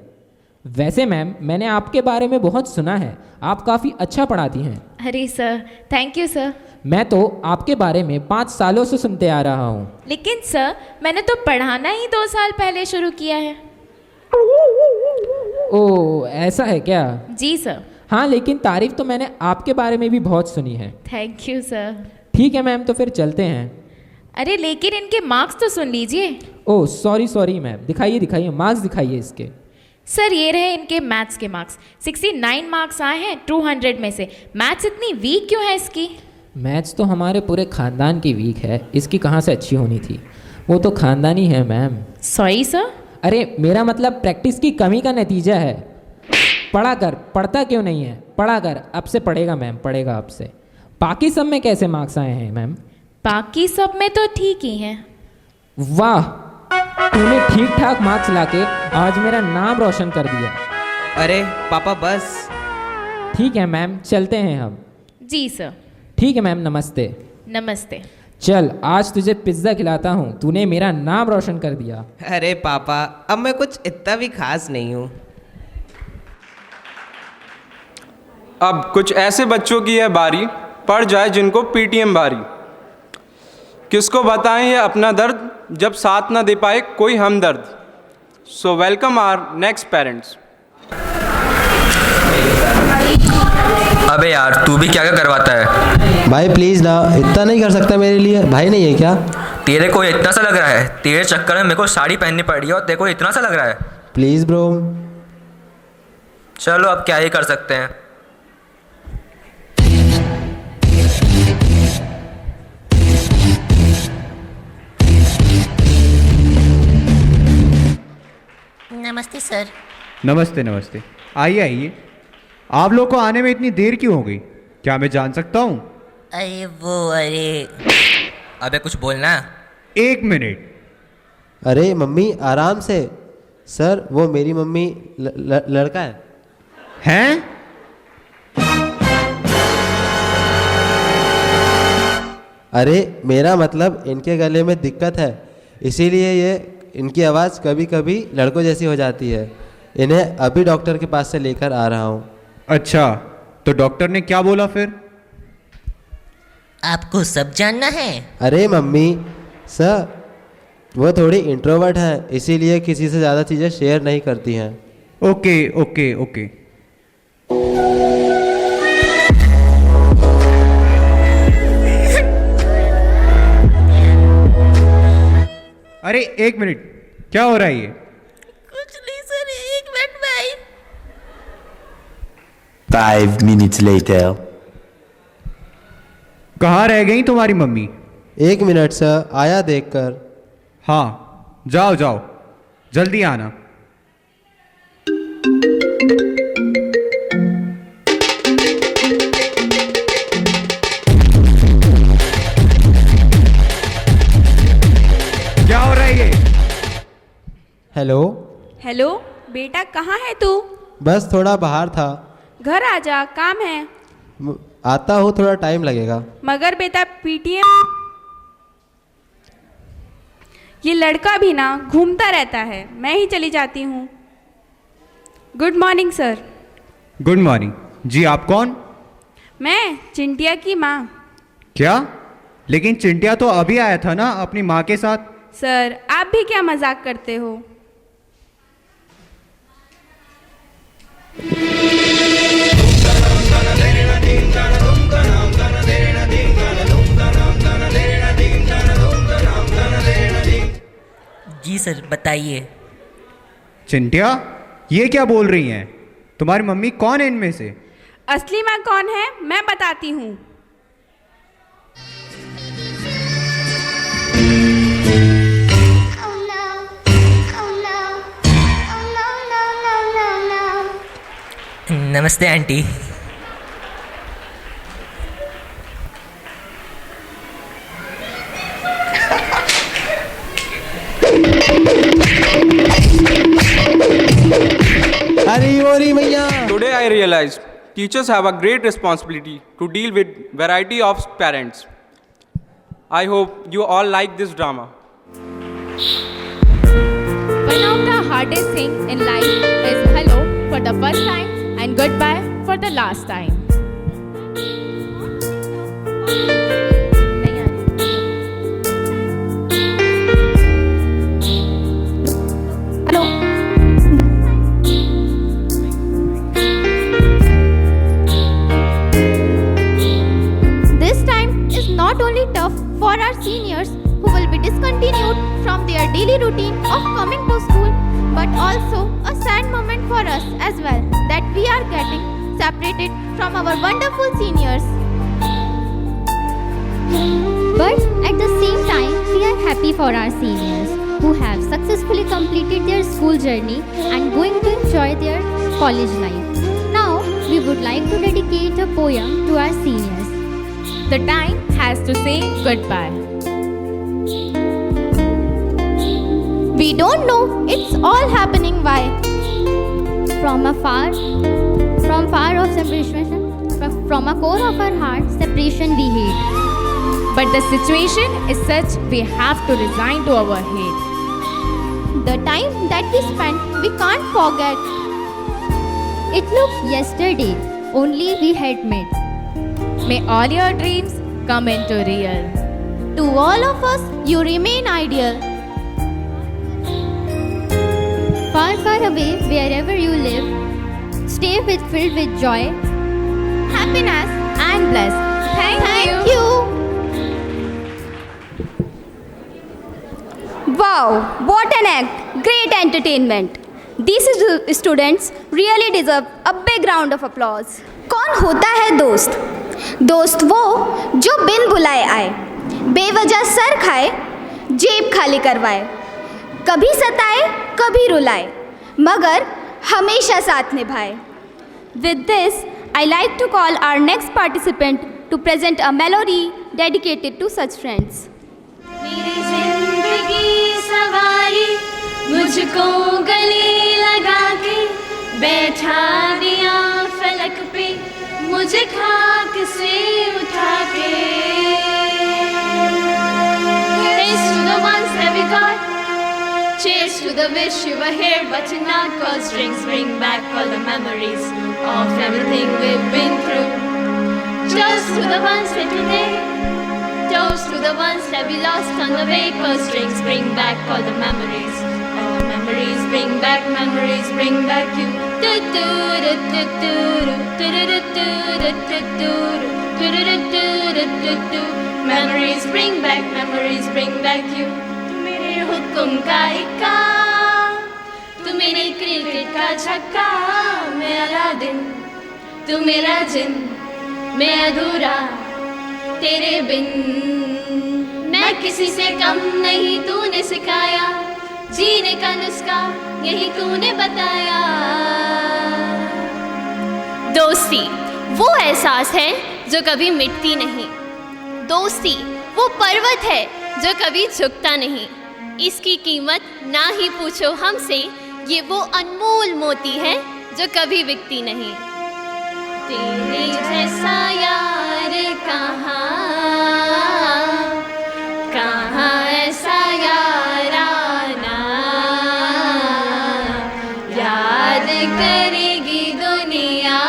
वैसे मैम, मैंने आपके बारे में बहुत सुना है, आप काफ़ी अच्छा पढ़ाती हैं। अरे सर थैंक यू सर। मैं तो आपके बारे में 5 सालों से सुनते आ रहा हूँ। लेकिन सर मैंने तो पढ़ाना ही 2 साल पहले शुरू किया है। ओह ऐसा है क्या? जी सर। हाँ, लेकिन तारीफ तो मैंने आपके बारे में भी बहुत सुनी है। Thank you sir. ठीक है मैम, तो फिर चलते हैं। अरे लेकिन इनके मार्क्स तो सुन लीजिए। ओह सॉरी मैम, दिखाइए मार्क्स दिखाइए इसके। सर ये रहे इनके मैथ्स के मार्क्स, 69 मार्क्स आए हैं 200 में से। मैथ्स इतनी वीक क्यों है इसकी? मैथ्स तो हमारे पूरे खानदान की वीक है, इसकी कहाँ से अच्छी होनी थी? वो तो खानदानी है मैम। Sorry sir. अरे मेरा मतलब प्रैक्टिस की कमी का नतीजा है। पढ़ा कर, पढ़ता क्यों नहीं है? पढ़ा कर, अब से पढ़ेगा मैम, पढ़ेगा अब से। बाकी सब में कैसे मार्क्स आए हैं मैम? बाकी सब में तो ठीक ही हैं। वाह, तूने ठीक ठाक मार्क्स लाके आज मेरा नाम रोशन कर दिया। अरे पापा बस। ठीक है मैम, चलते हैं हम। जी सर। ठीक है मैम, नमस्ते। नमस्ते। चल आज तुझे पिज्ज़ा खिलाता हूँ, तूने मेरा नाम रोशन कर दिया। अरे पापा, अब मैं कुछ इतना भी खास नहीं हूँ। अब कुछ ऐसे बच्चों की है बारी, पड़ जाए जिनको पीटीएम भारी। किसको बताएं ये अपना दर्द, जब साथ ना दे पाए कोई हमदर्द। So welcome our next parents. अबे यार, तू भी क्या क्या करवाता है? भाई प्लीज़ ना, इतना नहीं कर सकता मेरे लिए? भाई नहीं है क्या? तेरे को इतना सा लग रहा है? तेरे चक्कर में मेरे को साड़ी पहननी पड़ रही है और तेरे को इतना सा लग रहा है? Please bro. चलो अब क्या ही कर सकते हैं। नमस्ते सर। नमस्ते। आइए। आप लोग को आने में इतनी देर क्यों हो गई? क्या मैं जान सकता हूँ? अरे अबे कुछ बोलना। 1 मिनट। अरे मम्मी आराम से। सर वो मेरी मम्मी लड़का है। हैं? अरे मेरा मतलब इनके गले में दिक्कत है, इसीलिए ये इनकी आवाज़ कभी कभी लड़कों जैसी हो जाती है। इन्हें अभी डॉक्टर के पास से लेकर आ रहा हूँ। अच्छा, तो डॉक्टर ने क्या बोला फिर? आपको सब जानना है? अरे मम्मी, सर वो थोड़ी इंट्रोवर्ट है, इसीलिए किसी से ज़्यादा चीज़ें शेयर नहीं करती हैं। ओके। अरे 1 मिनट, क्या हो रहा है ये? कुछ नहीं सर, 1 मिनट भाई। 5 minutes later। कहाँ रह गई तुम्हारी मम्मी? 1 मिनट सर, आया देखकर। हाँ, जाओ, जल्दी आना। क्या हो रहा है ये? हेलो बेटा, कहाँ है तू? बस थोड़ा बाहर था। घर आ जा, काम है। आता हूँ, थोड़ा टाइम लगेगा। मगर बेटा पीटीएम, ये लड़का भी ना घूमता रहता है, मैं ही चली जाती हूँ। Good morning sir. Good morning. जी आप कौन? मैं चिंटिया की माँ। क्या? लेकिन चिंटिया तो अभी आया था ना अपनी माँ के साथ। सर, आप भी क्या मजाक करते हो? जी सर, बताइए। चिंटिया, ये क्या बोल रही हैं? तुम्हारी मम्मी कौन है इनमें से? असली माँ कौन है मैं बताती हूँ। नमस्ते aunty. Today I realized teachers have a great responsibility to deal with variety of parents. I hope you all like this drama. One of the hardest things in life is hello for the first time and goodbye for the last time. This time is not only tough for our seniors who will be discontinued from their daily routine of coming to school, but also a sad moment for us as well that we are getting separated from our wonderful seniors. But at the same time, we are happy for our seniors who have successfully completed their school journey and going to enjoy their college life. Now, we would like to dedicate a poem to our seniors. The time has to say goodbye. We don't know it's all happening why. From far off separation, from a core of our heart, separation we hate. But the situation is such we have to resign to our hate. The time that we spent, we can't forget. It looks yesterday, only we had met. May all your dreams come into real. To all of us, you remain ideal. Far, far away, wherever you live, stay filled with joy, happiness, and bliss. Thank you. Wow, what an act! Great entertainment. These students really deserve a big round of applause. कौन होता है दोस्त? दोस्त वो जो बिन बुलाए आए, बेवजह सर खाए, जेब खाली करवाए, कभी सताए, कभी रुलाए, मगर हमेशा साथ निभाए. With this, I like to call our next participant to present a melody dedicated to such friends. मेरी जिंदगी सवारी मुझको गले लगा के बैठा दिया फलक पे मुझे खाक से उठा के. Here's to the ones that we got. Cheers to the wish you were here but you're not. 'Cause drinks bring back all the memories of everything we've been through. Toast to the ones that were there. Toast to the ones that we lost on the way. 'Cause drinks bring back all the memories. All the memories bring back you. Do do do do do do do do do do do do do do do. Memories bring back you. तू मेरे हुक्म का इक्का, तू मेरे cricket का छक्का. मैं अलादीन, तू मेरा जिन, मैं अधूरा तेरे बिन. मैं किसी से कम नहीं, तूने सिखाया जीने का नुस्खा, यही तूने बताया. दोस्ती वो एहसास है जो कभी मिटती नहीं. दोस्ती वो पर्वत है जो कभी झुकता नहीं. इसकी कीमत ना ही पूछो हमसे, ये वो अनमोल मोती है जो कभी बिकती नहीं. तेरे जैसा यार कहाँ ऐसा यार आना. याद करेगी दुनिया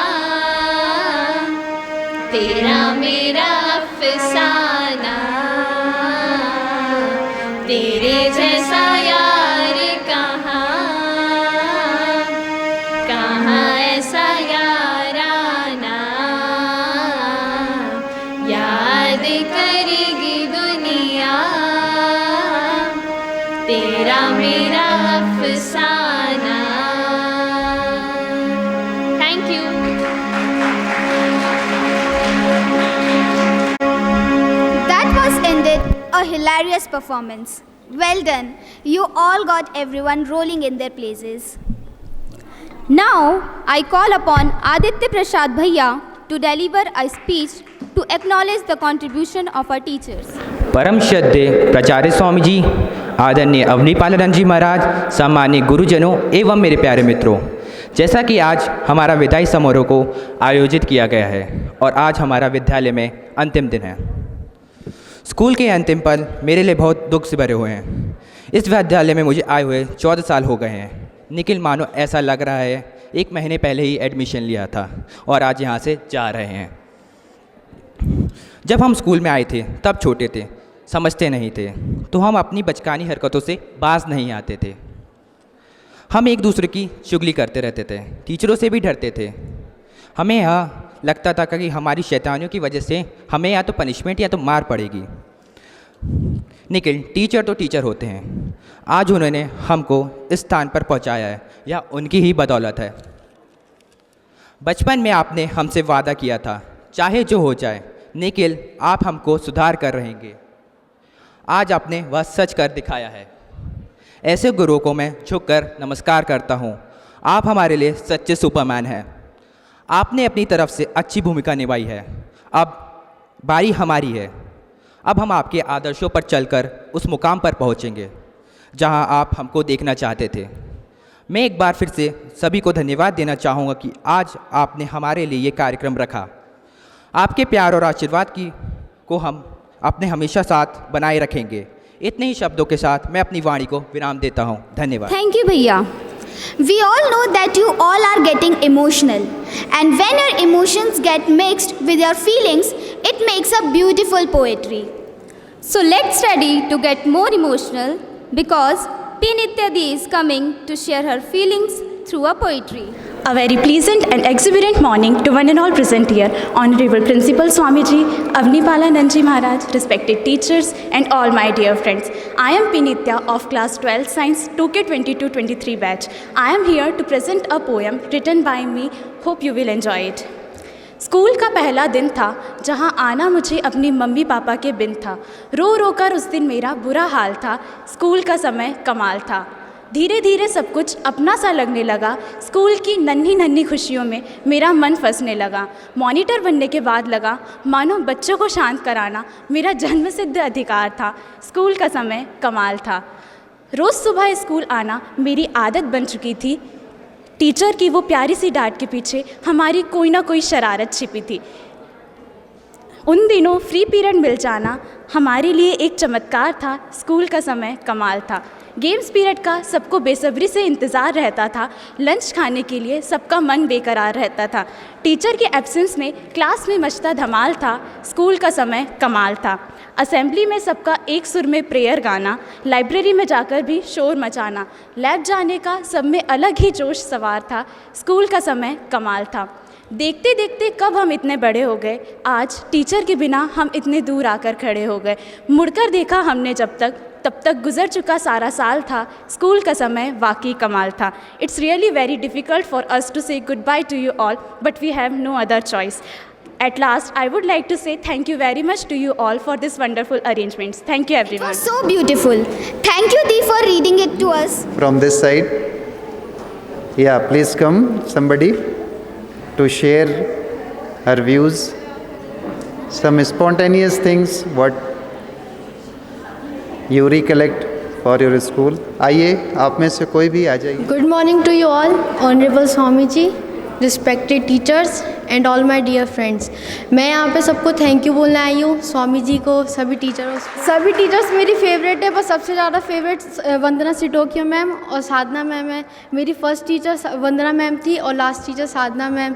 तेरा मेरा अफसाना. hilarious performance. Well done. You all got everyone rolling in their places. Now, I call upon Aditya Prasad Bhaiya to deliver a speech to acknowledge the contribution of our teachers. परम श्रद्धेय प्राचार्य स्वामी जी, आदरणीय अवनीपालानंद जी महाराज, सम्मानीय गुरुजनों एवं मेरे प्यारे मित्रों, जैसा कि आज हमारा विदाई समारोह को आयोजित किया गया है और आज हमारा विद्यालय में अंतिम दिन है। स्कूल के अंतिम पल मेरे लिए बहुत दुख से भरे हुए हैं। इस विद्यालय में मुझे आए हुए 14 साल हो गए हैं। निखिल, मानो ऐसा लग रहा है 1 महीने पहले ही एडमिशन लिया था और आज यहाँ से जा रहे हैं। जब हम स्कूल में आए थे तब छोटे थे, समझते नहीं थे, तो हम अपनी बचकानी हरकतों से बाज नहीं आते थे। हम एक दूसरे की चुगली करते रहते थे, टीचरों से भी डरते थे। हमें यह लगता था कि हमारी शैतानियों की वजह से हमें या तो पनिशमेंट या तो मार पड़ेगी। निखिल, टीचर तो टीचर होते हैं। आज उन्होंने हमको इस स्थान पर पहुंचाया है, यह उनकी ही बदौलत है। बचपन में आपने हमसे वादा किया था, चाहे जो हो जाए निखिल, आप हमको सुधार कर रहेंगे। आज आपने वह सच कर दिखाया है। ऐसे गुरुओं को मैं झुककर नमस्कार करता हूँ। आप हमारे लिए सच्चे सुपरमैन हैं। आपने अपनी तरफ से अच्छी भूमिका निभाई है। अब बारी हमारी है। अब हम आपके आदर्शों पर चलकर उस मुकाम पर पहुँचेंगे जहाँ आप हमको देखना चाहते थे। मैं एक बार फिर से सभी को धन्यवाद देना चाहूँगा कि आज आपने हमारे लिए ये कार्यक्रम रखा। आपके प्यार और आशीर्वाद को हम अपने हमेशा साथ बनाए रखेंगे। इतने ही शब्दों के साथ मैं अपनी वाणी को विराम देता हूँ। धन्यवाद। Thank you, भैया. We all know that you all are getting emotional, and when your emotions get mixed with your feelings, it makes a beautiful poetry. So let's study to get more emotional because P. Nityadi is coming to share her feelings through a poetry. A very pleasant and exuberant morning to one and all present here, Honorable Principal Swamiji, Avnipalanand Ji Maharaj, respected teachers and all my dear friends. I am P. Nitya of class 12 Science 2K22-23 batch. I am here to present a poem written by me. Hope you will enjoy it. School का पहला दिन था जहां आना मुझे अपनी mummy papa के बिन था। रो रो कर उस दिन मेरा बुरा हाल था। स्कूल का समय कमाल था। धीरे धीरे सब कुछ अपना सा लगने लगा। स्कूल की नन्ही नन्ही खुशियों में मेरा मन फंसने लगा। मॉनिटर बनने के बाद लगा मानो बच्चों को शांत कराना मेरा जन्मसिद्ध अधिकार था। स्कूल का समय कमाल था। रोज़ सुबह स्कूल आना मेरी आदत बन चुकी थी। टीचर की वो प्यारी सी डांट के पीछे हमारी कोई ना कोई शरारत छिपी थी। उन दिनों फ्री पीरियड मिल जाना हमारे लिए एक चमत्कार था। स्कूल का समय कमाल था। गेम्स पीरियड का सबको बेसब्री से इंतज़ार रहता था। लंच खाने के लिए सबका मन बेकरार रहता था। टीचर के एब्सेंस में क्लास में मचता धमाल था। स्कूल का समय कमाल था। असेंबली में सबका एक सुर में प्रेयर गाना, लाइब्रेरी में जाकर भी शोर मचाना, लैब जाने का सब में अलग ही जोश सवार था। स्कूल का समय कमाल था। देखते देखते कब हम इतने बड़े हो गए, आज टीचर के बिना हम इतने दूर आकर खड़े हो गए। मुड़कर देखा हमने तब तक गुजर चुका सारा साल था। स्कूल का समय वाकई कमाल था। It's really very difficult for us to say goodbye to you all, but we have no other choice. At last, I would like to say thank you very much to you all for this wonderful arrangements. Thank you, everyone. It was so beautiful. Thank you, Dee, for reading it to us. From this side, yeah, please come, somebody, to share her views, some spontaneous things, what you recollect for your school. आइए, आप में से कोई भी आ जाइए. Good morning to you all, Honorable Swamiji, respected teachers and all my dear friends. मैं यहाँ पे सबको थैंक यू बोलने आई हूँ, स्वामी जी को, सभी टीचर्स मेरी फेवरेट है, पर सबसे ज़्यादा फेवरेट वंदना सिटोकिया मैम और साधना मैम है. मेरी फर्स्ट टीचर वंदना मैम थी और लास्ट टीचर साधना मैम.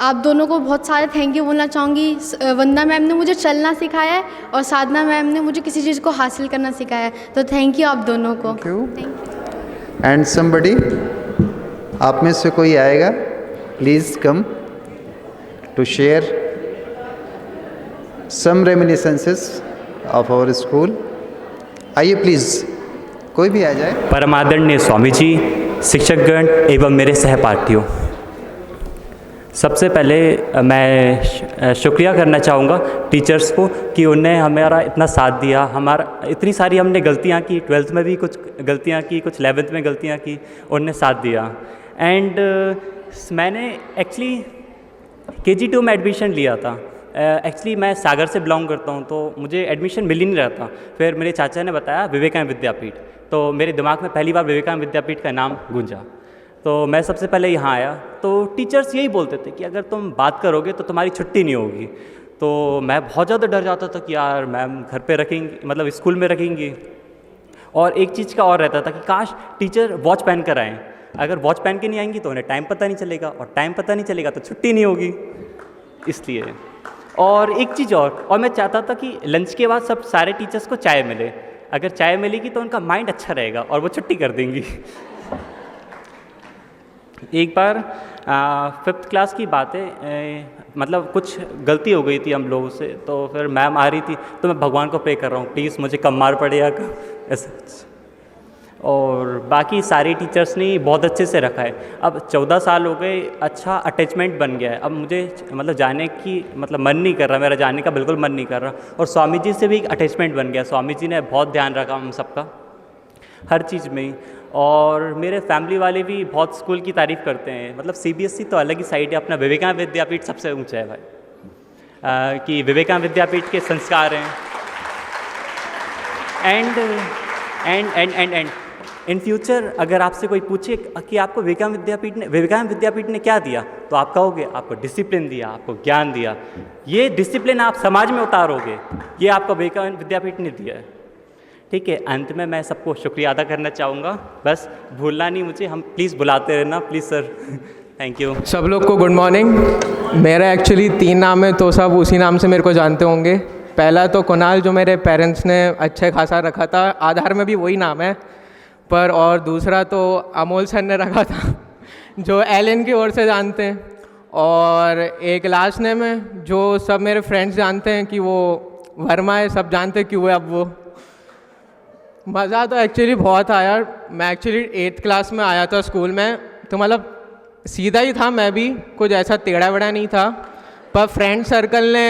आप दोनों को बहुत सारे थैंक यू बोलना चाहूँगी. वंदना मैम ने मुझे चलना सिखाया है और साधना मैम ने मुझे किसी चीज़ को हासिल करना सिखाया है. तो थैंक यू आप दोनों को. एंड समबडी, आप में से कोई आएगा, please come to share some reminiscences of our school. आइए प्लीज़, कोई भी आ जाए. परमादरणीय स्वामी जी, शिक्षकगण एवं मेरे सहपाठियों, सबसे पहले मैं शुक्रिया करना चाहूँगा टीचर्स को कि उन्हें हमारा इतना साथ दिया। हमारा इतनी सारी हमने गलतियाँ की, 12th में भी कुछ गलतियाँ की, कुछ 11th में गलतियाँ की, उन्होंने साथ दिया। एंड मैंने एक्चुअली KG2 में एडमिशन लिया था। एक्चुअली मैं सागर से बिलोंग करता हूँ, तो मुझे एडमिशन मिल ही नहीं रहा था। फिर मेरे चाचा ने बताया विवेकानंद विद्यापीठ, तो मेरे दिमाग में पहली बार विवेकानंद विद्यापीठ का नाम गूंजा। तो मैं सबसे पहले यहाँ आया, तो टीचर्स यही बोलते थे कि अगर तुम बात करोगे तो तुम्हारी छुट्टी नहीं होगी। तो मैं बहुत ज़्यादा डर जाता था कि यार मैम घर पे रखेंगी, मतलब स्कूल में रखेंगी। और एक चीज़ का और रहता था कि काश टीचर वॉच पहन कर आएँ। अगर वॉच पहन के नहीं आएंगी तो उन्हें टाइम पता नहीं चलेगा, और टाइम पता नहीं चलेगा तो छुट्टी नहीं होगी, इसलिए। और एक चीज़ और मैं चाहता था कि लंच के बाद सब सारे टीचर्स को चाय मिले। अगर चाय मिलेगी तो उनका माइंड अच्छा रहेगा और वो छुट्टी कर देंगी। एक बार 5th क्लास की बात है, मतलब कुछ गलती हो गई थी हम लोगों से, तो फिर मैम आ रही थी, तो मैं भगवान को प्रे कर रहा हूँ प्लीज़ मुझे कम मार पड़े या ऐसा। और बाकी सारे टीचर्स ने बहुत अच्छे से रखा है। अब 14 साल हो गए, अच्छा अटैचमेंट बन गया है। अब मुझे मतलब जाने की मतलब मन नहीं कर रहा, मेरा जाने का बिल्कुल मन नहीं कर रहा। और स्वामी जी से भी एक अटैचमेंट बन गया। स्वामी जी ने बहुत ध्यान रखा हम सबका हर चीज़ में ही। और मेरे फैमिली वाले भी बहुत स्कूल की तारीफ़ करते हैं। मतलब CBSE तो अलग ही साइड है, अपना विवेकानंद विद्यापीठ सबसे ऊंचा है भाई, कि विवेकानंद विद्यापीठ के संस्कार हैं। एंड इन फ्यूचर अगर आपसे कोई पूछे कि आपको विवेकानंद विद्यापीठ ने क्या दिया, तो आप कहोगे आपको डिसिप्लिन दिया, आपको ज्ञान दिया। ये डिसिप्लिन आप समाज में उतारोगे, ये आपको विवेकानंद विद्यापीठ ने दिया है। ठीक है, अंत में मैं सबको शुक्रिया अदा करना चाहूँगा। बस भूलना नहीं मुझे, हम प्लीज़ बुलाते रहना प्लीज़ सर। Thank you. सब लोग को गुड मॉर्निंग। मेरा एक्चुअली 3 नाम है, तो सब उसी नाम से मेरे को जानते होंगे। पहला तो कुणाल, जो मेरे पेरेंट्स ने अच्छे खासा रखा था, आधार में भी वही नाम है पर। और दूसरा तो अमोल सर ने रखा था, जो एलन की ओर से जानते हैं। और एक लास्ट नेम है जो सब मेरे फ्रेंड्स जानते हैं कि वो वर्मा है, सब जानते क्यों है। अब वो मज़ा तो एक्चुअली बहुत आया। मैं एक्चुअली 8th क्लास में आया था स्कूल में, तो मतलब सीधा ही था, मैं भी कुछ ऐसा टेढ़ा वेढ़ा नहीं था। पर फ्रेंड सर्कल ने,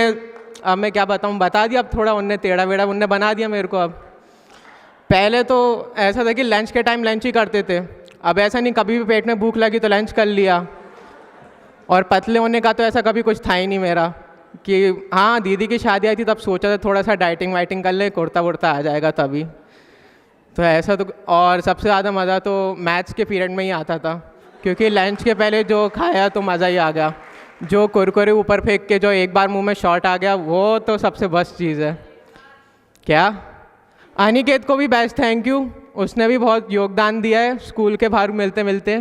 अब मैं क्या बताऊँ, बता दिया। अब थोड़ा उनने टेढ़ा वेढ़ा उनने बना दिया मेरे को। अब पहले तो ऐसा था कि लंच के टाइम लंच ही करते थे। अब ऐसा नहीं, कभी भी पेट में भूख लगी तो लंच कर लिया। और पतले होने का तो ऐसा कभी कुछ था ही नहीं मेरा, कि हाँ दीदी की शादी आई थी तब सोचा था थोड़ा सा डाइटिंग वाइटिंग कर ले, कुर्ता वुर्ता आ जाएगा तभी। तो ऐसा तो। और सबसे ज़्यादा मज़ा तो मैथ्स के पीरियड में ही आता था, क्योंकि लंच के पहले जो खाया तो मज़ा ही आ गया। जो कुरकुरे ऊपर फेंक के जो एक बार मुंह में शॉट आ गया, वो तो सबसे बेस्ट चीज़ है। क्या अनिकेत को भी बेस्ट थैंक यू, उसने भी बहुत योगदान दिया है स्कूल के बाहर मिलते मिलते।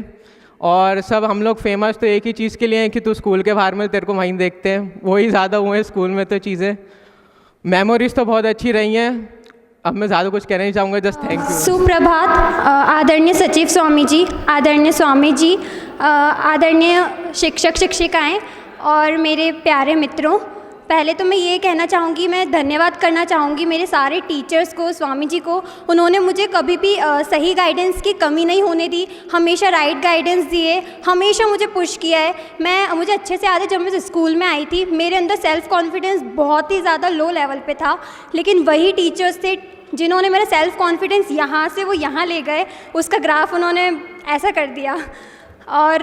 और सब हम लोग फेमस तो एक ही चीज़ के लिए हैं कि तू स्कूल के बाहर में, तेरे को वहीं देखते हैं, वही ज़्यादा हुए स्कूल में तो चीज़ें। मेमोरीज तो बहुत अच्छी रही हैं। अब मैं ज़्यादा कुछ कहना नहीं चाहूँगा, जस्ट थैंक यू। सुप्रभात आदरणीय सचिव स्वामी जी, आदरणीय स्वामी जी, आदरणीय शिक्षक शिक्षिकाएं और मेरे प्यारे मित्रों। पहले तो मैं ये कहना चाहूँगी, मैं धन्यवाद करना चाहूँगी मेरे सारे टीचर्स को, स्वामी जी को। उन्होंने मुझे कभी भी सही गाइडेंस की कमी नहीं होने दी, हमेशा राइट गाइडेंस दिए, हमेशा मुझे पुश किया है। मुझे अच्छे से याद है, जब मैं स्कूल में आई थी मेरे अंदर सेल्फ़ कॉन्फिडेंस बहुत ही ज़्यादा लो लेवल पे था, लेकिन वही टीचर्स थे जिन्होंने मेरा सेल्फ़ कॉन्फिडेंस यहाँ से वो यहाँ ले गए, उसका ग्राफ उन्होंने ऐसा कर दिया। और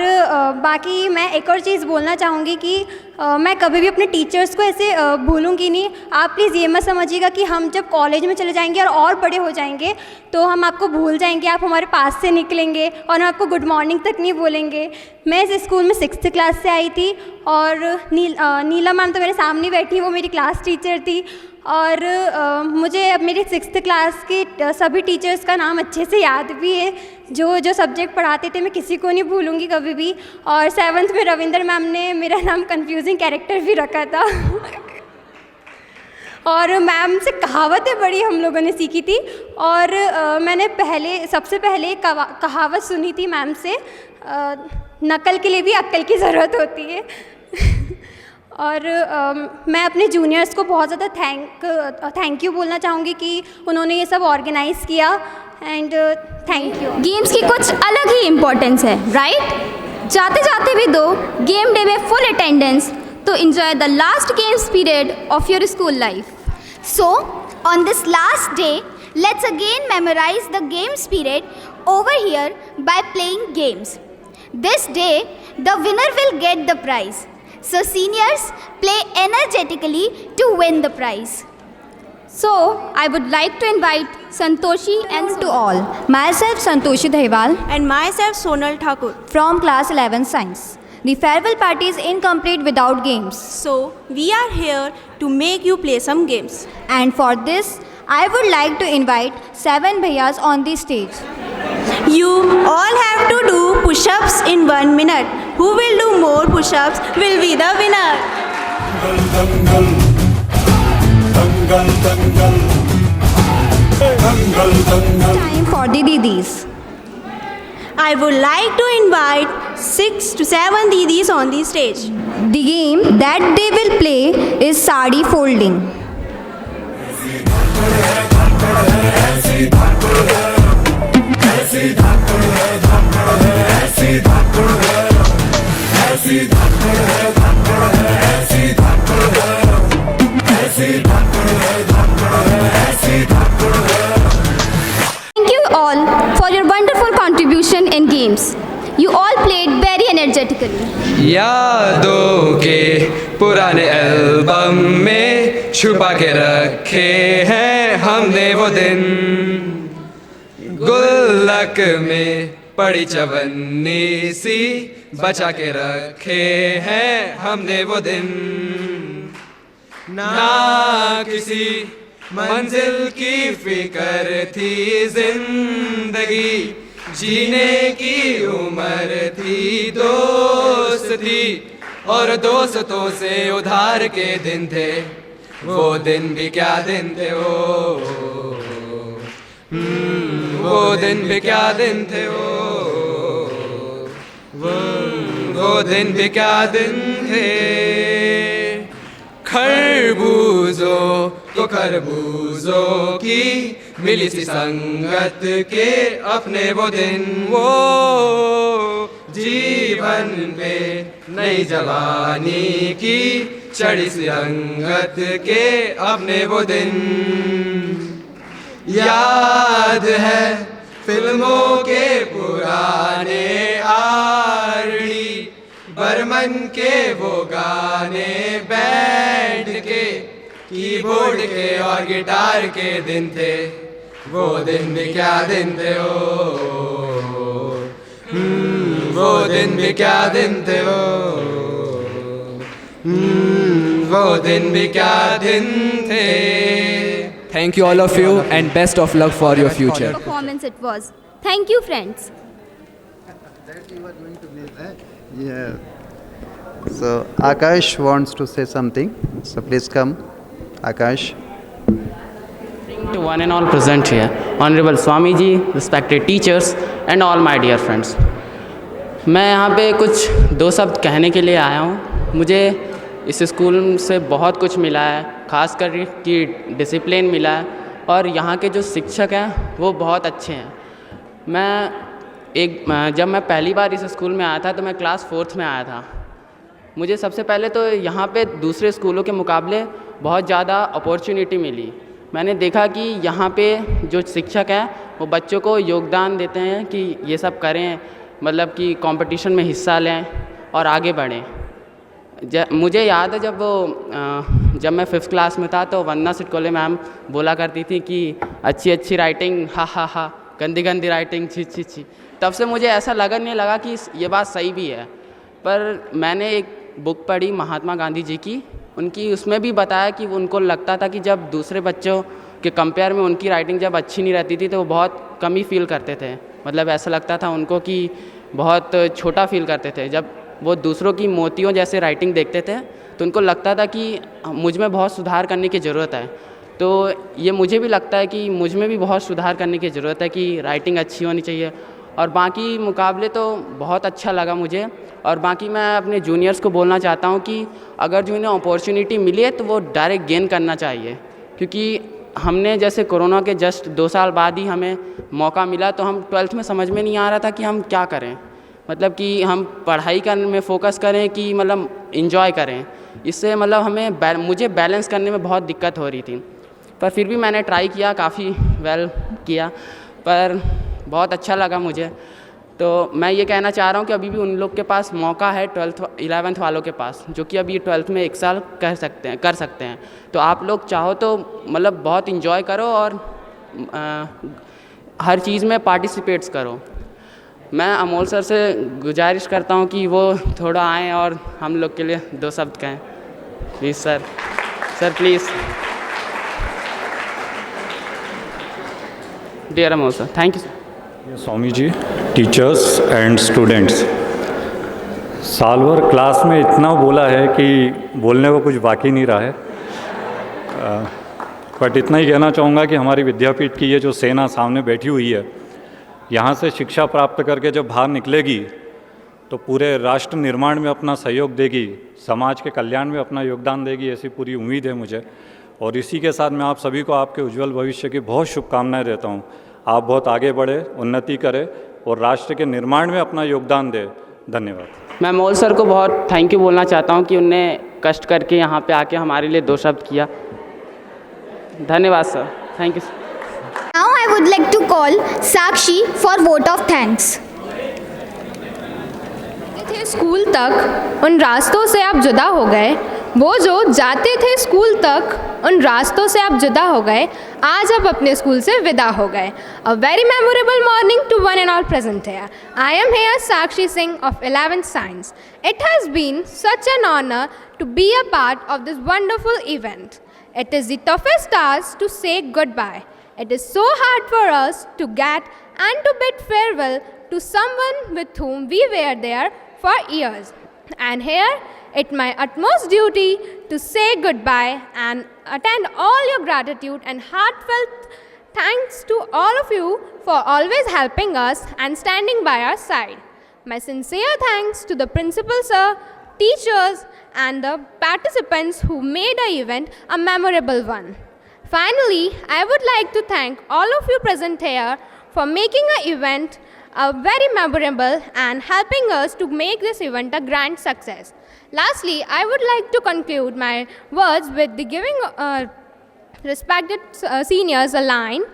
बाकी मैं एक और चीज़ बोलना चाहूँगी कि मैं कभी भी अपने टीचर्स को ऐसे भूलूंगी नहीं। आप प्लीज़ ये मत समझिएगा कि हम जब कॉलेज में चले जाएंगे और बड़े हो जाएंगे तो हम आपको भूल जाएंगे, आप हमारे पास से निकलेंगे और हम आपको गुड मॉर्निंग तक नहीं बोलेंगे। मैं इस स्कूल में 6th क्लास से आई थी और नीला मैम तो मेरे सामने बैठी, वो मेरी क्लास टीचर थी। और मुझे अब मेरी 6th क्लास के सभी टीचर्स का नाम अच्छे से याद भी है, जो सब्जेक्ट पढ़ाते थे, मैं किसी को नहीं भूलूंगी कभी भी। और 7th में रविंदर मैम ने मेरा नाम कंफ्यूजिंग कैरेक्टर भी रखा था। और मैम से कहावतें बड़ी हम लोगों ने सीखी थी। और मैंने सबसे पहले कहावत सुनी थी मैम से, नकल के लिए भी अक्ल की ज़रूरत होती है। और मैं अपने जूनियर्स को बहुत ज़्यादा थैंक यू बोलना चाहूँगी कि उन्होंने ये सब ऑर्गेनाइज़ किया, एंड थैंक यू। गेम्स की कुछ अलग ही इम्पोर्टेंस है, राइट? जाते जाते भी दो गेम डे में फुल अटेंडेंस तो enjoy the last games period of your school life. So, on this last day, let's again memorize the games period over here by playing games. This day, the winner will get the prize. So, seniors, play energetically to win the prize. So, I would like to invite Santoshi and to all. Myself Santoshi Dhaiwal and myself Sonal Thakur from class 11 science. The farewell party is incomplete without games. So, we are here to make you play some games. And for this, I would like to invite 7 bhaiyas on the stage. You all have to do push-ups in 1 minute. Who will do more push-ups will be the winner. Time for the Didis. I would like to invite 6 to 7 Didis on the stage. The game that they will play is Sari folding. Thank you all for your wonderful contribution in games. You all played very energetically. यादों के पुराने album में छुपा के रखे हैं हमने वो दिन, गुल्लक में पड़ी चवन्नी सी बचा के रखे हैं हमने वो दिन। ना किसी मंजिल की फिक्र थी, जिंदगी जीने की उम्र थी, दोस्त थी और दोस्तों से उधार के दिन थे, वो दिन भी क्या दिन थे वो दिन भी क्या दिन थे वो दिन भी क्या दिन थे। खरबूजों को खरबूजों की मिली सी संगत के अपने वो दिन, वो जीवन पे नई जवानी की चढ़ी सी रंगत के अपने वो दिन। याद है फिल्मों के पुराने आरडी, बर्मन के वो गाने बैठ के, कीबोर्ड के और गिटार के दिन थे, वो दिन भी क्या दिन थे वो दिन भी क्या दिन थे वो दिन भी क्या दिन थे। Thank you all of you and best of luck for your future. Performance it was. Thank you, friends. Yeah. So Akash wants to say something. So please come, Akash. To one and all present here, Honorable Swamiji, respected teachers, and all my dear friends. मैं यहाँ पे कुछ दो शब्द कहने के लिए आया हूँ। मुझे इस स्कूल से बहुत कुछ मिला है, खास कर कि डिसिप्लिन मिला है और यहाँ के जो शिक्षक हैं वो बहुत अच्छे हैं। जब मैं पहली बार इस स्कूल में आया था तो मैं क्लास 4th में आया था। मुझे सबसे पहले तो यहाँ पे दूसरे स्कूलों के मुकाबले बहुत ज़्यादा अपॉर्चुनिटी मिली। मैंने देखा कि यहाँ पे जो शिक्षक हैं वो बच्चों को योगदान देते हैं कि ये सब करें, मतलब कि कंपटीशन में हिस्सा लें और आगे बढ़ें। मुझे याद है जब मैं 5th क्लास में था तो वंदना सिटकोले मैम बोला करती थी कि अच्छी अच्छी राइटिंग हा हा हा, गंदी गंदी राइटिंग छी छी छी। तब से मुझे ऐसा नहीं लगा कि ये बात सही भी है। पर मैंने एक बुक पढ़ी महात्मा गांधी जी की, उनकी उसमें भी बताया कि उनको लगता था कि जब दूसरे बच्चों के कंपेयर में उनकी राइटिंग जब अच्छी नहीं रहती थी तो वो बहुत कमी फील करते थे, मतलब ऐसा लगता था उनको कि बहुत छोटा फील करते थे। जब वो दूसरों की मोतियों जैसे राइटिंग देखते थे तो उनको लगता था कि मुझ में बहुत सुधार करने की ज़रूरत है। तो ये मुझे भी लगता है कि मुझ में भी बहुत सुधार करने की ज़रूरत है कि राइटिंग अच्छी होनी चाहिए। और बाकी मुकाबले तो बहुत अच्छा लगा मुझे। और बाकी मैं अपने जूनियर्स को बोलना चाहता हूँ कि अगर जो इन्हें अपॉर्चुनिटी मिली है तो वो डायरेक्ट गेन करना चाहिए, क्योंकि हमने जैसे कोरोना के जस्ट 2 साल बाद ही हमें मौका मिला तो हम 12th में समझ में नहीं आ रहा था कि हम क्या करें। मतलब कि हम पढ़ाई करने में फ़ोकस करें कि मतलब इंजॉय करें। इससे मतलब मुझे बैलेंस करने में बहुत दिक्कत हो रही थी, पर फिर भी मैंने ट्राई किया, काफ़ी वेल किया, पर बहुत अच्छा लगा मुझे। तो मैं ये कहना चाह रहा हूँ कि अभी भी उन लोग के पास मौका है 11th वालों के पास, जो कि अभी 12th में 1 साल कर सकते हैं। तो आप लोग चाहो तो मतलब बहुत इंजॉय करो और हर चीज़ में पार्टिसिपेट्स करो। मैं अमोल सर से गुजारिश करता हूँ कि वो थोड़ा आएँ और हम लोग के लिए 2 शब्द कहें, please sir please. Dear Amol sir, thank you sir. Swami ji, teachers and students, साल भर क्लास में इतना बोला है कि बोलने को कुछ बाकी नहीं रहा है, बट इतना ही कहना चाहूँगा कि हमारी विद्यापीठ की ये जो सेना सामने बैठी हुई है, यहाँ से शिक्षा प्राप्त करके जब बाहर निकलेगी तो पूरे राष्ट्र निर्माण में अपना सहयोग देगी, समाज के कल्याण में अपना योगदान देगी, ऐसी पूरी उम्मीद है मुझे। और इसी के साथ मैं आप सभी को आपके उज्जवल भविष्य की बहुत शुभकामनाएं देता हूँ। आप बहुत आगे बढ़े, उन्नति करें और राष्ट्र के निर्माण में अपना योगदान दें। धन्यवाद। मैं अमोल सर को बहुत थैंक यू बोलना चाहता हूँ कि उनने कष्ट करके यहाँ पे आके हमारे लिए 2 शब्द किया। धन्यवाद sir, thank you. Now I would like to call Sakshi for vote of thanks. थे स्कूल तक उन रास्तों से आप जुदा हो गए, वो जो जाते थे स्कूल तक उन रास्तों से आप जुदा हो गए, आज आप अपने स्कूल से विदा हो गए। A very memorable morning to one and all present here. I am here Sakshi Singh of 11th Science. It has been such an honor to be a part of this wonderful event. It is the toughest task to say goodbye. It is so hard for us to get and to bid farewell to someone with whom we were there for years. And here, it's my utmost duty to say goodbye and attend all your gratitude and heartfelt thanks to all of you for always helping us and standing by our side. My sincere thanks to the principal sir, teachers, and the participants who made the event a memorable one. Finally, I would like to thank all of you present here for making the event very memorable and helping us to make this event a grand success. Lastly, I would like to conclude my words with the giving respected seniors a line.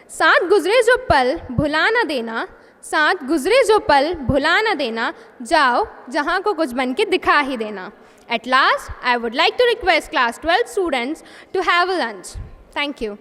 साथ गुजरे जो पल भुला न देना, साथ गुजरे जो पल भुला न देना, जाओ जहाँ को कुछ बन के दिखा ही देना. At last, I would like to request class 12 students to have a lunch. Thank you.